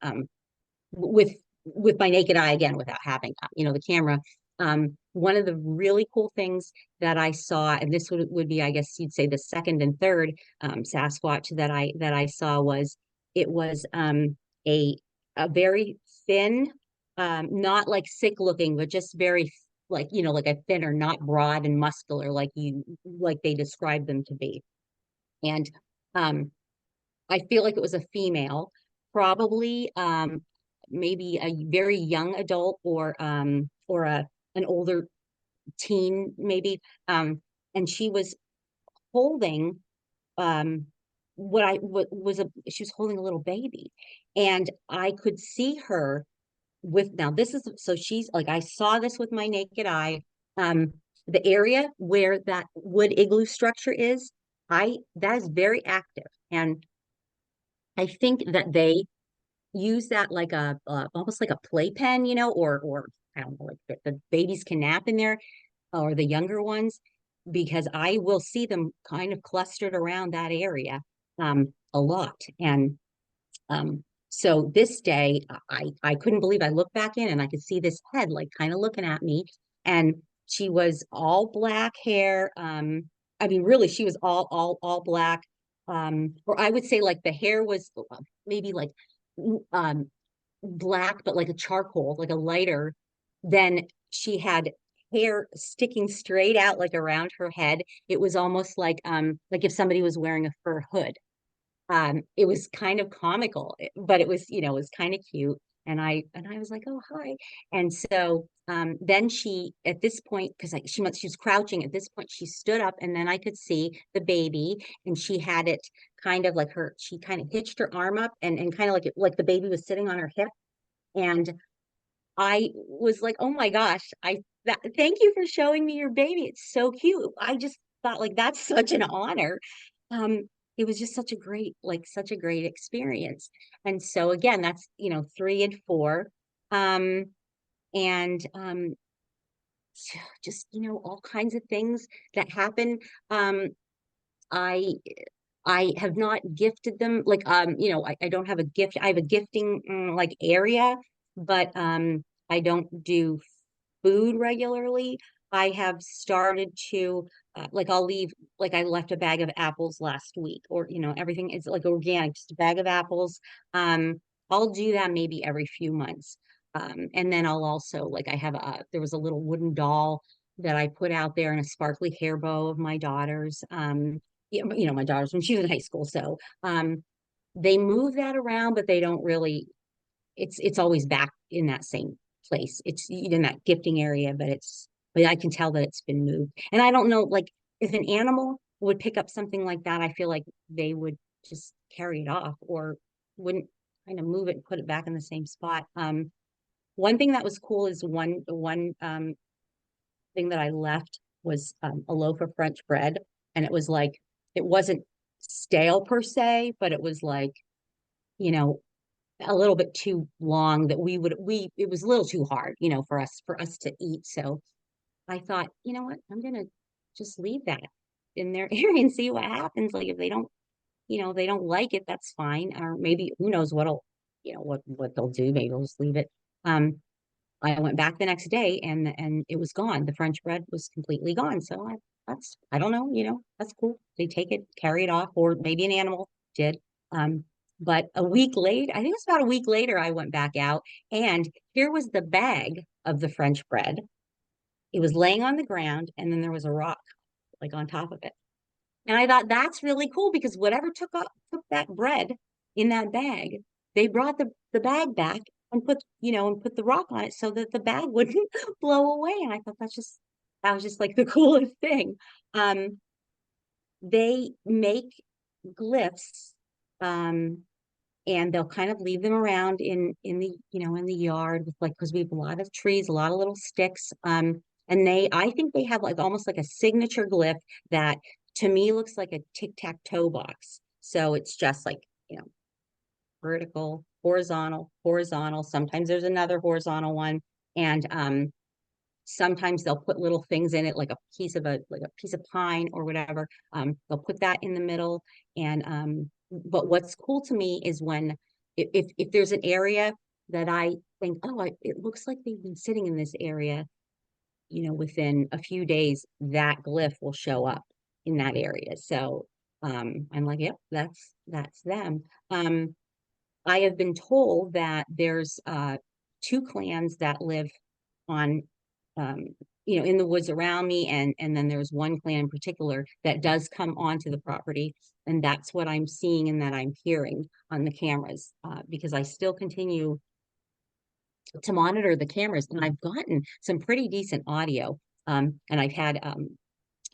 with with my naked eye, again, without having the camera. One of the really cool things that I saw, and this would be, I guess you'd say, the second and third Sasquatch that I saw, was it was a a very thin, not like sick looking, but just very like, like a thinner, not broad and muscular like they described them to be. And um I feel like it was a female, probably maybe a very young adult, or an older teen maybe. And she was holding what was a she was holding a little baby. And I could see her with, now this is, so she's like, I saw this with my naked eye. Um the area where that wood igloo structure is, I that is very active. And I think that they use that like a almost like a playpen, or I don't know, like the babies can nap in there, or the younger ones, because I will see them kind of clustered around that area a lot. And so this day, I couldn't believe, I looked back in and I could see this head like kind of looking at me, and she was all black hair. I mean, really, she was all black. Or I would say like the hair was maybe like um black, but like a charcoal, like a lighter. Then she had hair sticking straight out like around her head. It was almost like if somebody was wearing a fur hood. It was kind of comical, but it was, it was kind of cute. And I was like, "Oh, hi." And so then she, at this point, because she was crouching, at this point she stood up, and then I could see the baby, and she had it kind of like she kind of hitched her arm up, and kind of like the baby was sitting on her hip. And I was like, "Oh my gosh, thank you for showing me your baby. It's so cute." I just thought, like, that's such an honor. Um, it was just such a great experience. And so again, that's, 3 and 4. Um, and just, all kinds of things that happen. Um, I I have not gifted them, like, I don't have a gift. I have a gifting like area, but I don't do food regularly. I have started to like, I'll leave, like, I left a bag of apples last week, or everything is like organic, just a bag of apples. I'll do that maybe every few months. And then I'll also, like, there was a little wooden doll that I put out there, and a sparkly hair bow of my daughter's. My daughter's when she was in high school. So they move that around, but they don't really, it's always back in that same place. It's in that gifting area, but I can tell that it's been moved. And I don't know, like, if an animal would pick up something like that, I feel like they would just carry it off, or wouldn't kind of move it and put it back in the same spot. One thing that was cool is one thing that I left was a loaf of French bread. And it was like, it wasn't stale per se, but it was like, you know, a little bit too long, that it was a little too hard, for us to eat. So I thought, you know what, I'm gonna just leave that in their area and see what happens. Like, if they don't like it, that's fine. Or maybe, who knows what they'll do. Maybe they'll just leave it. I went back the next day, and it was gone. The French bread was completely gone. So I don't know, that's cool. They take it, carry it off, or maybe an animal did. But a week later, I think it was about a week later, I went back out, and here was the bag of the French bread. It was laying on the ground, and then there was a rock like on top of it. And I thought that's really cool because whatever took that bread in that bag, they brought the bag back and put the rock on it so that the bag wouldn't blow away. And I thought that was just like the coolest thing. Um, they make glyphs, um, and they'll kind of leave them around in the in the yard with like because we have a lot of trees, a lot of little sticks. And I think they have like almost like a signature glyph that to me looks like a tic-tac-toe box. So it's just like, vertical, horizontal, horizontal. Sometimes there's another horizontal one. And sometimes they'll put little things in it, like a piece of pine or whatever. They'll put that in the middle. And but what's cool to me is when if there's an area that I think, oh, it looks like they've been sitting in this area, within a few days, that glyph will show up in that area. So I'm like, yep, that's them. I have been told that there's two clans that live on um, in the woods around me, and then there's one clan in particular that does come onto the property, and that's what I'm seeing and that I'm hearing on the cameras, because I still continue to monitor the cameras, and I've gotten some pretty decent audio. And I've had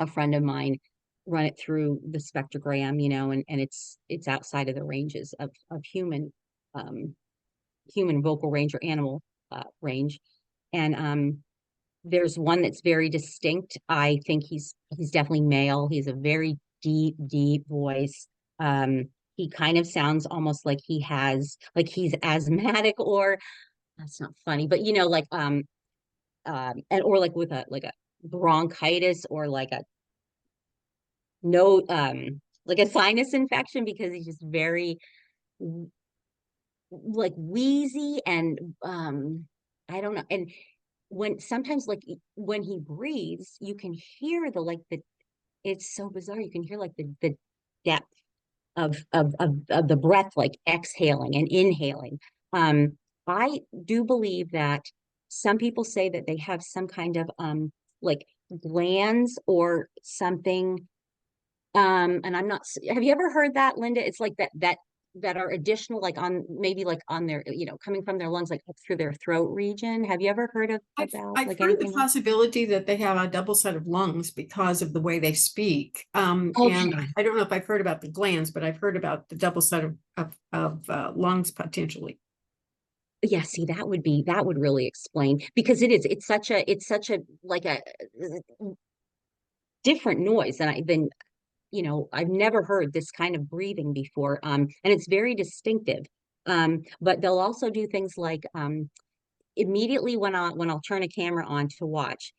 a friend of mine run it through the spectrogram, and it's outside of the ranges of um, human vocal range or animal range. And there's one that's very distinct. I think he's definitely male. He's a very deep, deep voice. He kind of sounds almost like he's asthmatic, or that's not funny, but and or like with a bronchitis, or like a no like a sinus infection, because he's just very like wheezy, and I don't know. And when sometimes like when he breathes, you can hear the it's so bizarre. You can hear like the depth of the breath, like exhaling and inhaling. Um, I do believe that some people say that they have some kind of like glands or something. And I'm not, have you ever heard that, Linda? It's like that are additional, like on maybe like on their, coming from their lungs, like up through their throat region. Have you ever heard of about I've like heard the anything like? possibility that they have a double set of lungs because of the way they speak. And Okay. I don't know if I've heard about the glands, but I've heard about the double set of lungs potentially. Yeah, see, that would really explain, because it's such a like a different noise than I've never heard this kind of breathing before. And it's very distinctive. But they'll also do things like immediately when I'll turn a camera on to watch,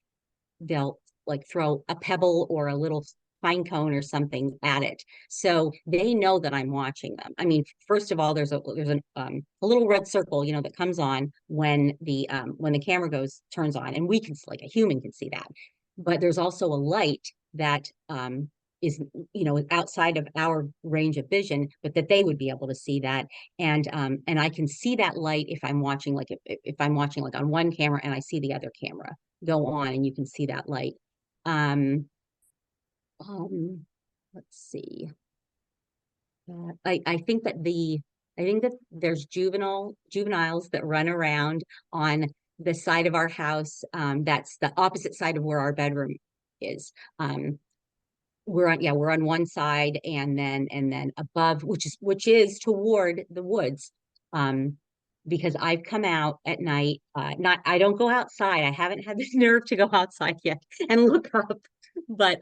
they'll like throw a pebble or a little pine cone or something at it, so they know that I'm watching them. I mean, first of all, a little red circle, that comes on when the camera goes turns on, and we can, like a human can see that. But there's also a light that is outside of our range of vision, but that they would be able to see that. And I can see that light if I'm watching, like if I'm watching like on one camera and I see the other camera go on, and you can see that light. Um, um, let's see. I think that there's juveniles that run around on the side of our house. That's the opposite side of where our bedroom is. We're on one side, and then above, which is toward the woods. um because I've come out at night, not I don't go outside. I haven't had the nerve to go outside yet and look up, but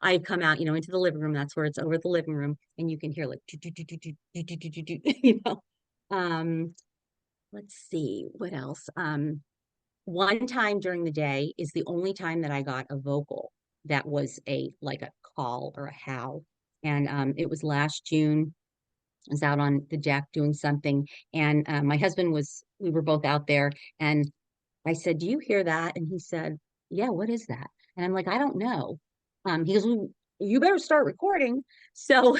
I've come out, into the living room. That's where it's over the living room, and you can hear like do, do, do, do, do, do, do, do, do, do, um let's see what else. One time during the day is the only time that I got a vocal that was a like a call or a howl. And it was last June. I was out on the deck doing something, and my husband we were both out there, and I said, "Do you hear that?" And he said, "Yeah, what is that?" And I'm like, "I don't know." He goes, "Well, you better start recording." So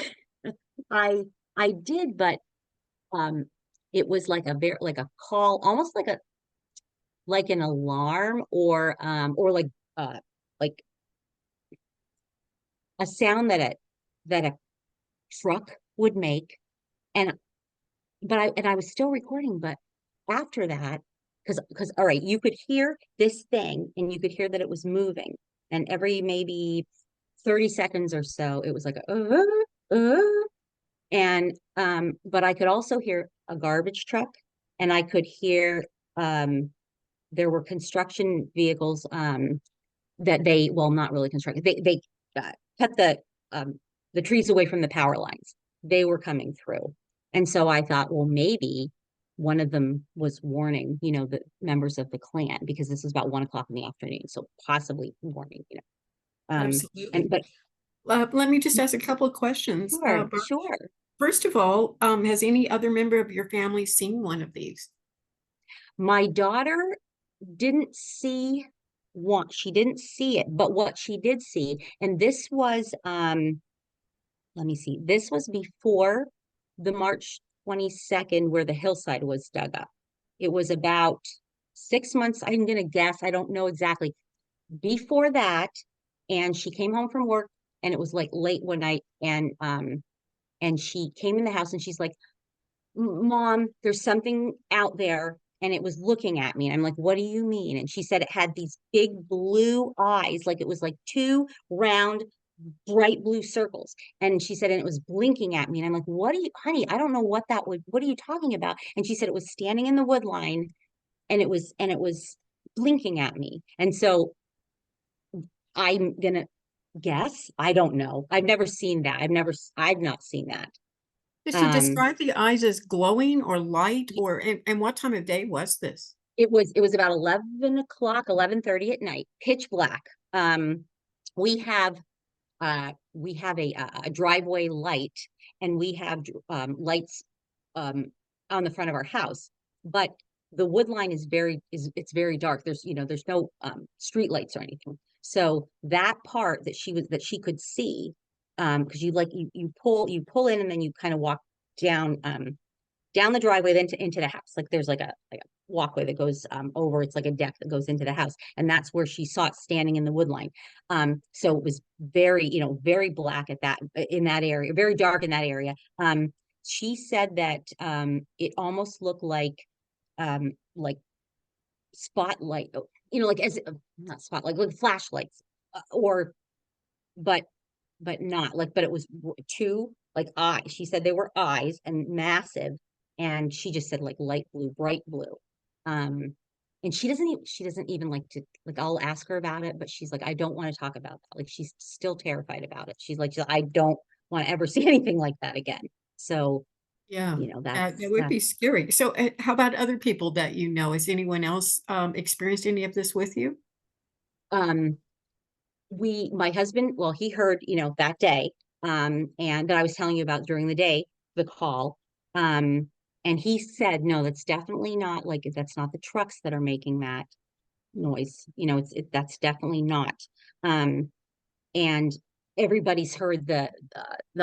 I I did, but um, it was like a very like a call, almost like an alarm or uh like a sound that a truck would make. And I was still recording, but after that, because all right, you could hear this thing and you could hear that it was moving. And every maybe 30 seconds or so, it was like uh, and but I could also hear a garbage truck, and I could hear there were construction vehicles that they, well, not really constructed, they cut the trees away from the power lines. They were coming through. And so I thought, well, maybe one of them was warning, the members of the clan, because this was about 1 o'clock in the afternoon. So possibly warning, and Absolutely. but Let me just ask a couple of questions. sure, sure. First of all, has any other member of your family seen one of these? My daughter didn't see one, she didn't see it, but what she did see, and this was let me see. This was before the March 22nd, where the hillside was dug up. It was about 6 months, I'm going to guess. I don't know exactly. Before that, and she came home from work, and it was like late one night, and she came in the house and she's like, Mom, there's something out there. And it was looking at me. And I'm like, what do you mean? And she said it had these big blue eyes, like it was like two round bright blue circles. And she said, and it was blinking at me. And I'm like, what are you, honey? I don't know what are you talking about? And she said it was standing in the wood line, and it was blinking at me. And so I'm gonna guess. I don't know. I've never seen that. I've not seen that. Did she Um, describe the eyes as glowing or light, or and what time of day was this? it was about 11 o'clock, 11:30 at night, pitch black. Um, we have we have a driveway light, and we have lights um, on the front of our house, but the wood line is it's very dark. There's no street lights or anything. So that part that she could see, because you pull in, and then you kind of walk down down the driveway, then into the house. Like there's like a walkway that goes over. It's like a deck that goes into the house, and that's where she saw it standing in the wood line. So it was very, very black at that in that area, very dark in that area. She said that it almost looked like spotlight, like as not spotlight, like flashlights, or but not like, but it was two like eyes. She said they were eyes and massive, and she just said like light blue, bright blue. Um, and she doesn't even like to, like, I'll ask her about it, but she's like, I don't want to talk about that. Like she's still terrified about it. I don't want to ever see anything like that again. So, Yeah, that would that's be scary. So, how about other people that you know? Has anyone else experienced any of this with you? um my husband, well, he heard, that day, and that I was telling you about during the day, the call. Um, and he said, no, that's not the trucks that are making that noise. That's definitely not. Um, and everybody's heard the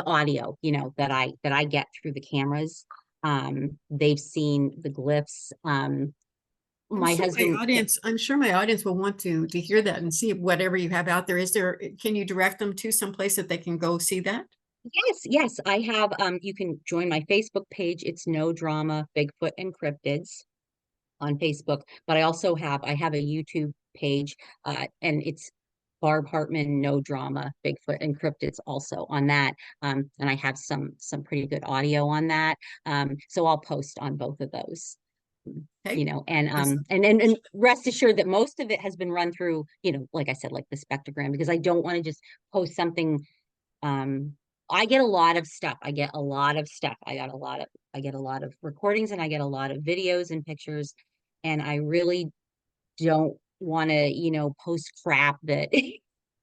audio, that I get through the cameras. They've seen the glyphs. My husband, I'm sure my audience will want to hear that and see whatever you have out there. Can you direct them to some place that they can go see that? yes, yes, I have. You can join my Facebook page. It's No Drama Bigfoot and Cryptids on Facebook. But I have a YouTube page, and it's Barb Hartman, No Drama Bigfoot and Cryptids also on that. And I have some pretty good audio on that. So I'll post on both of those. Okay. And Yes. and rest assured that most of it has been run through, like I said, like the spectrogram, because I don't want to just post something. um, I get a lot of stuff. I get a lot of stuff. I get a lot of recordings, and I get a lot of videos and pictures. And I really don't want to, post crap that,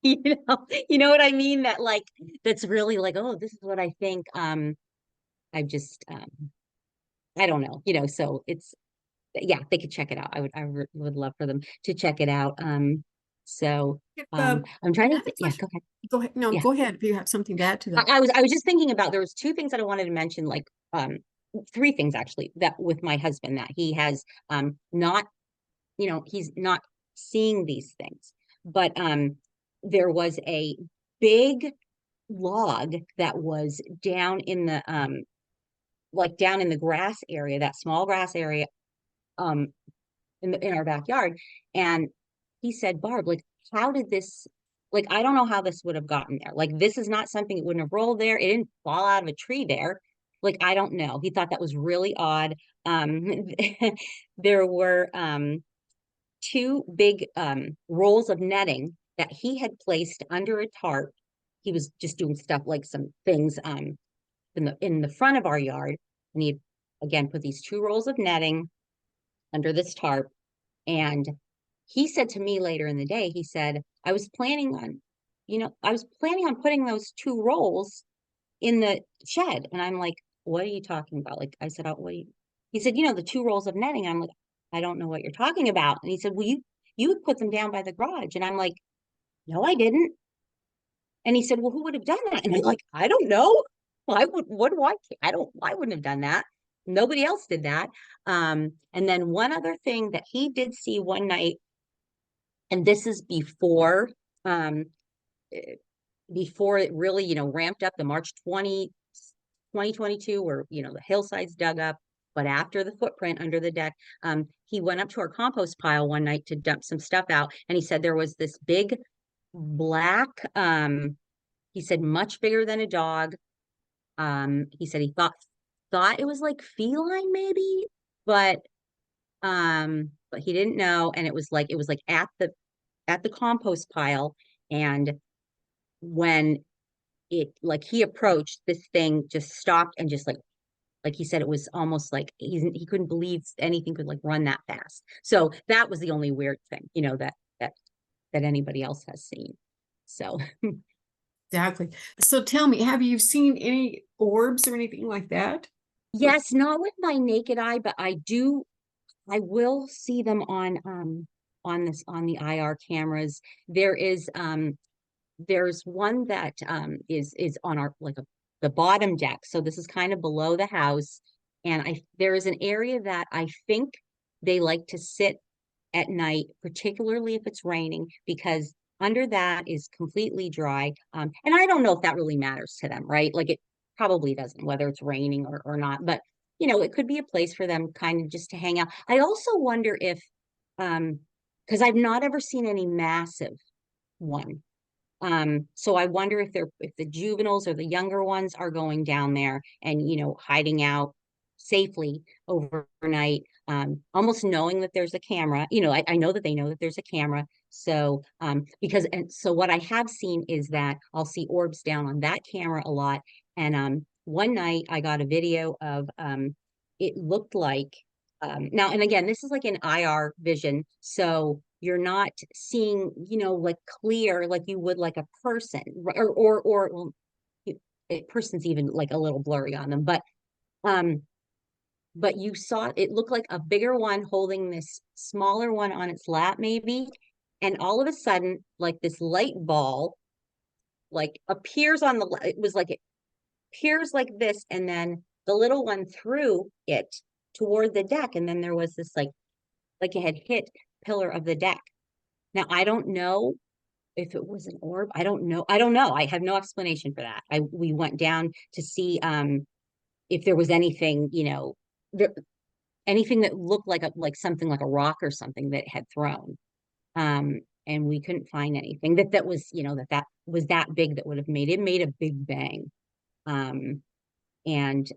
you know what I mean? That's really like, oh, this is what I think. I just, I don't know, so yeah, they could check it out. I would love for them to check it out. If, I'm trying to another yeah, question. go ahead. Go ahead. No, Yeah. go ahead if you have something to add to that. I was just thinking about there was two things that I wanted to mention, like three things actually, that with my husband, that he has not, he's not seeing these things. But there was a big log that was down in the down in the grass area, that small grass area, um in our backyard. And he said, Barb, like, how did this, like, I don't know how this would have gotten there. Like, this is not something that wouldn't have rolled there. It didn't fall out of a tree there. Like, I don't know. He thought that was really odd. Um, there were two big rolls of netting that he had placed under a tarp. He was just doing stuff like some things in the front of our yard. And he again put these two rolls of netting under this tarp. And he said to me later in the day, he said, I was planning on putting those two rolls in the shed. And I'm like, what are you talking about? Like, I said, oh, what do you, he said, the two rolls of netting. I'm like, I don't know what you're talking about. And he said, well, you would put them down by the garage. And I'm like, no, I didn't. And he said, well, who would have done that? And I'm like, I don't know. What do I wouldn't have done that. Nobody else did that. And then one other thing that he did see one night, and this is um, eh, before it really, ramped up, the March 2022, where, the hillsides dug up. But after the footprint under the deck, he went up to our compost pile one night to dump some stuff out. And he said there was this big black, he said much bigger than a dog. He said he thought it was like feline maybe, but he didn't know. And it was like at the compost pile. And when he approached, this thing just stopped and just like he said, it was almost like he couldn't believe anything could like run that fast. So that was the only weird thing, that that anybody else has seen. So Exactly. So tell me, have you seen any orbs or anything like that? yes, not with my naked eye, but I will see them on the IR cameras. There's one that is on our the bottom deck. So this is kind of below the house. And there is an area that I think they like to sit at night, particularly if it's raining, because under that is completely dry. And I don't know if that really matters to them, right? Like, it probably doesn't, whether it's raining or not. But it could be a place for them kind of just to hang out. I also wonder if because I've not ever seen any massive one. So I wonder if the juveniles or the younger ones are going down there and, hiding out safely overnight, almost knowing that there's a camera. I know that they know that there's a camera. So so what I have seen is that I'll see orbs down on that camera a lot. And one night I got a video of it looked like now, and again, this is like an IR vision, so you're not seeing, like clear, like you would like a person, or well, a person's even like a little blurry on them, um, but you saw it looked like a bigger one holding this smaller one on its lap, maybe, and all of a sudden, like this light ball, like appears on it was like it appears like this, and then the little one threw it toward the deck, and then there was this like it had hit pillar of the deck. Now, I don't know if it was an orb. I don't know. I don't know. I have no explanation for that. We went down to see if there was anything, there, anything that looked like something like a rock or something that had thrown. And we couldn't find anything that was, that was that big that would have made a big bang. Um, and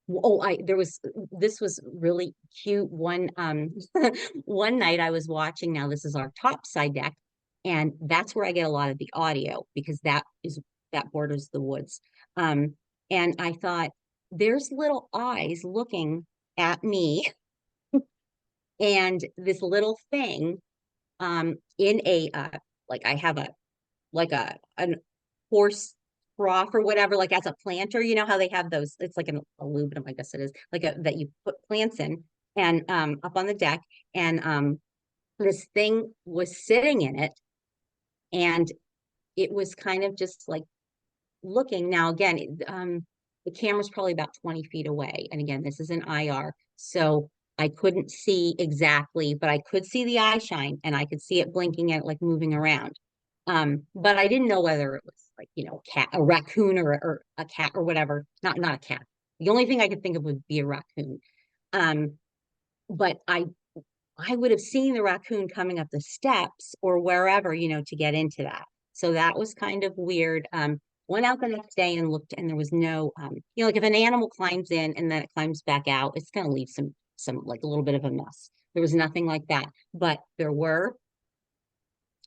oh, I there was this was really cute. One night I was watching, now this is our top side deck, and that's where I get a lot of the audio, because that borders the woods. And I thought, there's little eyes looking at me, and this little thing in a like I have a like an horse trough or whatever, like as a planter. You know how they have those, it's like an aluminum, I guess it is, that you put plants in, and up on the deck. And this thing was sitting in it, and it was kind of just like looking. Now again, the camera's probably about 20 feet away, and again, this is an IR, so I couldn't see exactly, but I could see the eye shine, and I could see it blinking and like moving around. But I didn't know whether it was like, a cat, a raccoon, or a cat or whatever. Not a cat. The only thing I could think of would be a raccoon. um but I would have seen the raccoon coming up the steps or wherever, to get into that. So that was kind of weird. Went out the next day and looked, and there was no, like if an animal climbs in and then it climbs back out, it's going to leave some like a little bit of a mess. There was nothing like that, but there were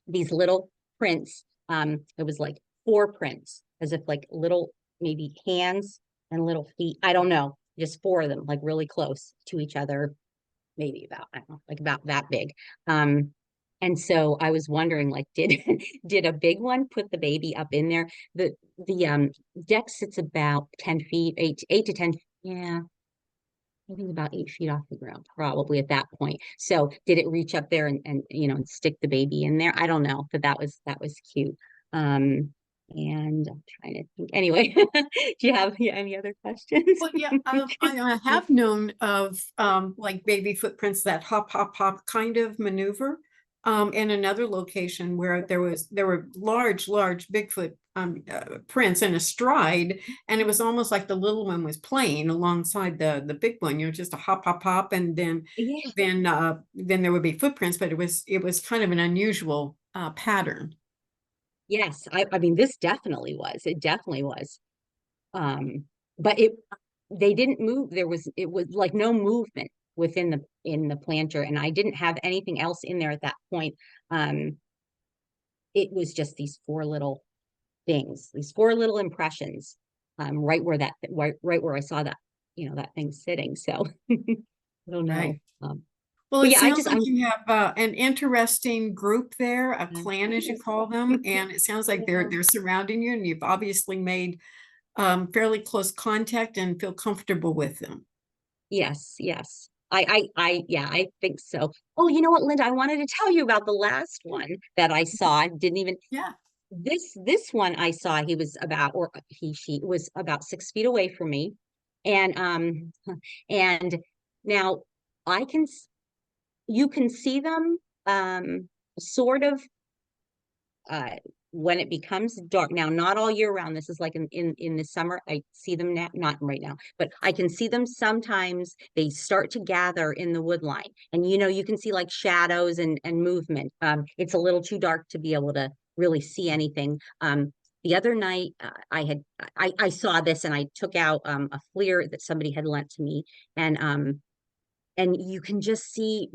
these little prints. It was like four prints, as if like little, maybe hands and little feet. I don't know, just four of them, like really close to each other, maybe about, I don't know, like about that big. And so I was wondering, like, did did a big one put the baby up in there? The deck sits about 10 feet, eight to 10. Yeah, I think about 8 feet off the ground, probably at that point. So did it reach up there and stick the baby in there? I don't know, but that was cute. And I'm trying to think. Anyway, do you have any other questions? Well, yeah, I have known of like baby footprints, that hop, hop, hop kind of maneuver. In another location where there were large Bigfoot prints in a stride, and it was almost like the little one was playing alongside the big one. Just a hop, hop, hop, and then Yeah. then there would be footprints, but it was kind of an unusual pattern. Yes, I mean, this definitely was. It definitely was. Um, but they didn't move. It was like no movement within the planter, and I didn't have anything else in there at that point. Um, it was just these four little things, these four little impressions, right where I saw that thing sitting. So I don't know. Right. Well, But it yeah, sounds like you have an interesting group there, a I clan as you call them, and it sounds like yeah. they're surrounding you, and you've obviously made fairly close contact and feel comfortable with them. Yes, yes. Yeah, I think so. Oh, you know what, Linda? I wanted to tell you about the last one that I saw. I didn't even Yeah. this one I saw. He was about, or she was about 6 feet away from me, and and now I can, you can see them, sort of, uh when it becomes dark. Now, not all year round. This is like in the summer. I see them now, not right now, but I can see them sometimes. They start to gather in the wood line, and you can see like shadows and movement. It's a little too dark to be able to really see anything. The other night, I saw this, and I took out a FLIR that somebody had lent to me, and you can just see,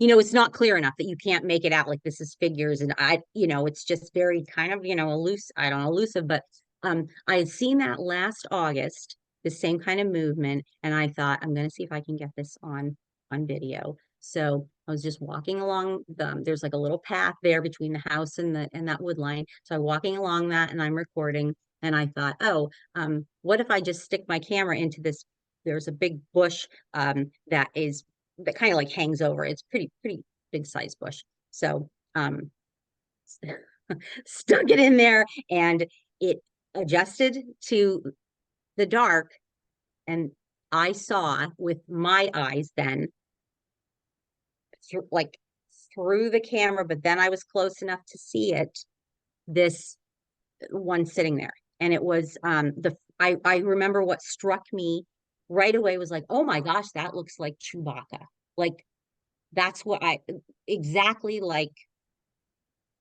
it's not clear enough that you can't make it out like this is figures. And it's just very kind of, elusive. I don't know, elusive, but I had seen that last August, the same kind of movement, and I thought, I'm gonna see if I can get this on video. So I was just walking along there's like a little path there between the house and that wood line. So I'm walking along that, and I'm recording, and I thought, oh, what if I just stick my camera into this? There's a big bush that kind of like hangs over. It's pretty big size bush. So stuck it in there, and it adjusted to the dark, and I saw with my eyes then, like through the camera, but then I was close enough to see it, this one sitting there. And it was, I remember what struck me right away was like, oh my gosh, that looks like Chewbacca. Like, that's what I exactly like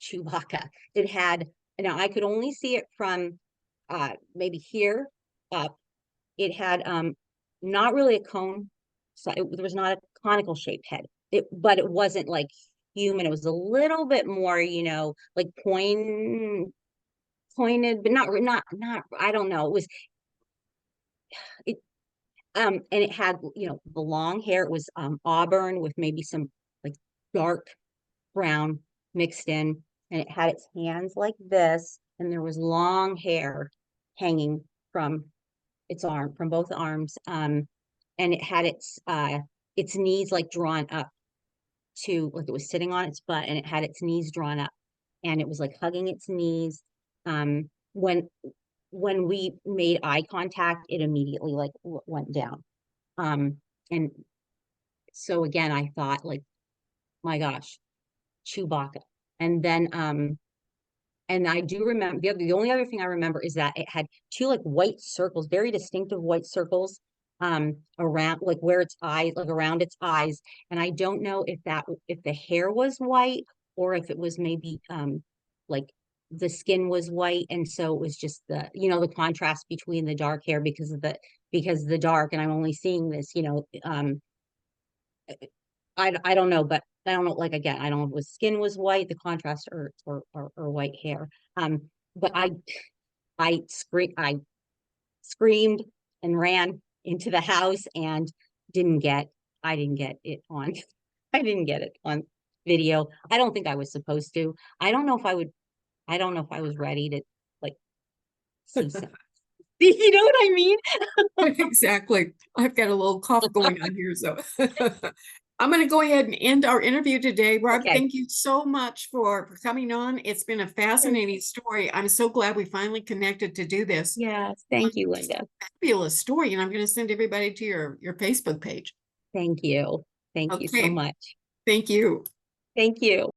Chewbacca. It had, now I could only see it from maybe here up. It had not really a cone, so there was not a conical shaped head. But it wasn't like human. It was a little bit more, like pointed, but not. I don't know. It and it had, the long hair. It was auburn with maybe some like dark brown mixed in, and it had its hands like this, and there was long hair hanging from from both arms, and it had its knees like drawn up, to, like, it was sitting on its butt and it had its knees drawn up and it was like hugging its knees. When we made eye contact, it immediately like went down. And so again, I thought like, my gosh, Chewbacca. And then and I do remember the only other thing I remember is that it had two like white circles, very distinctive white circles around like where its eyes, like around its eyes. And I don't know if the hair was white or if it was maybe like the skin was white. And so it was just the, the contrast between the dark hair because the dark, and I'm only seeing this, I don't know, but I don't know, like again, I don't know if it was skin was white, the contrast or white hair. But I screamed and ran into the house and didn't get I didn't get it on I didn't get it on video. I don't think I was supposed to. I don't know if I was ready to like see some. You know what I mean? Exactly. I've got a little cough going on here, so I'm going to go ahead and end our interview today. Rob, Okay. thank you so much for coming on. It's been a fascinating story. I'm so glad we finally connected to do this. Yes. Thank you, Linda. Fabulous story, and I'm going to send everybody to your Facebook page. Thank you. Thank you so Okay. much. Thank you. Thank you.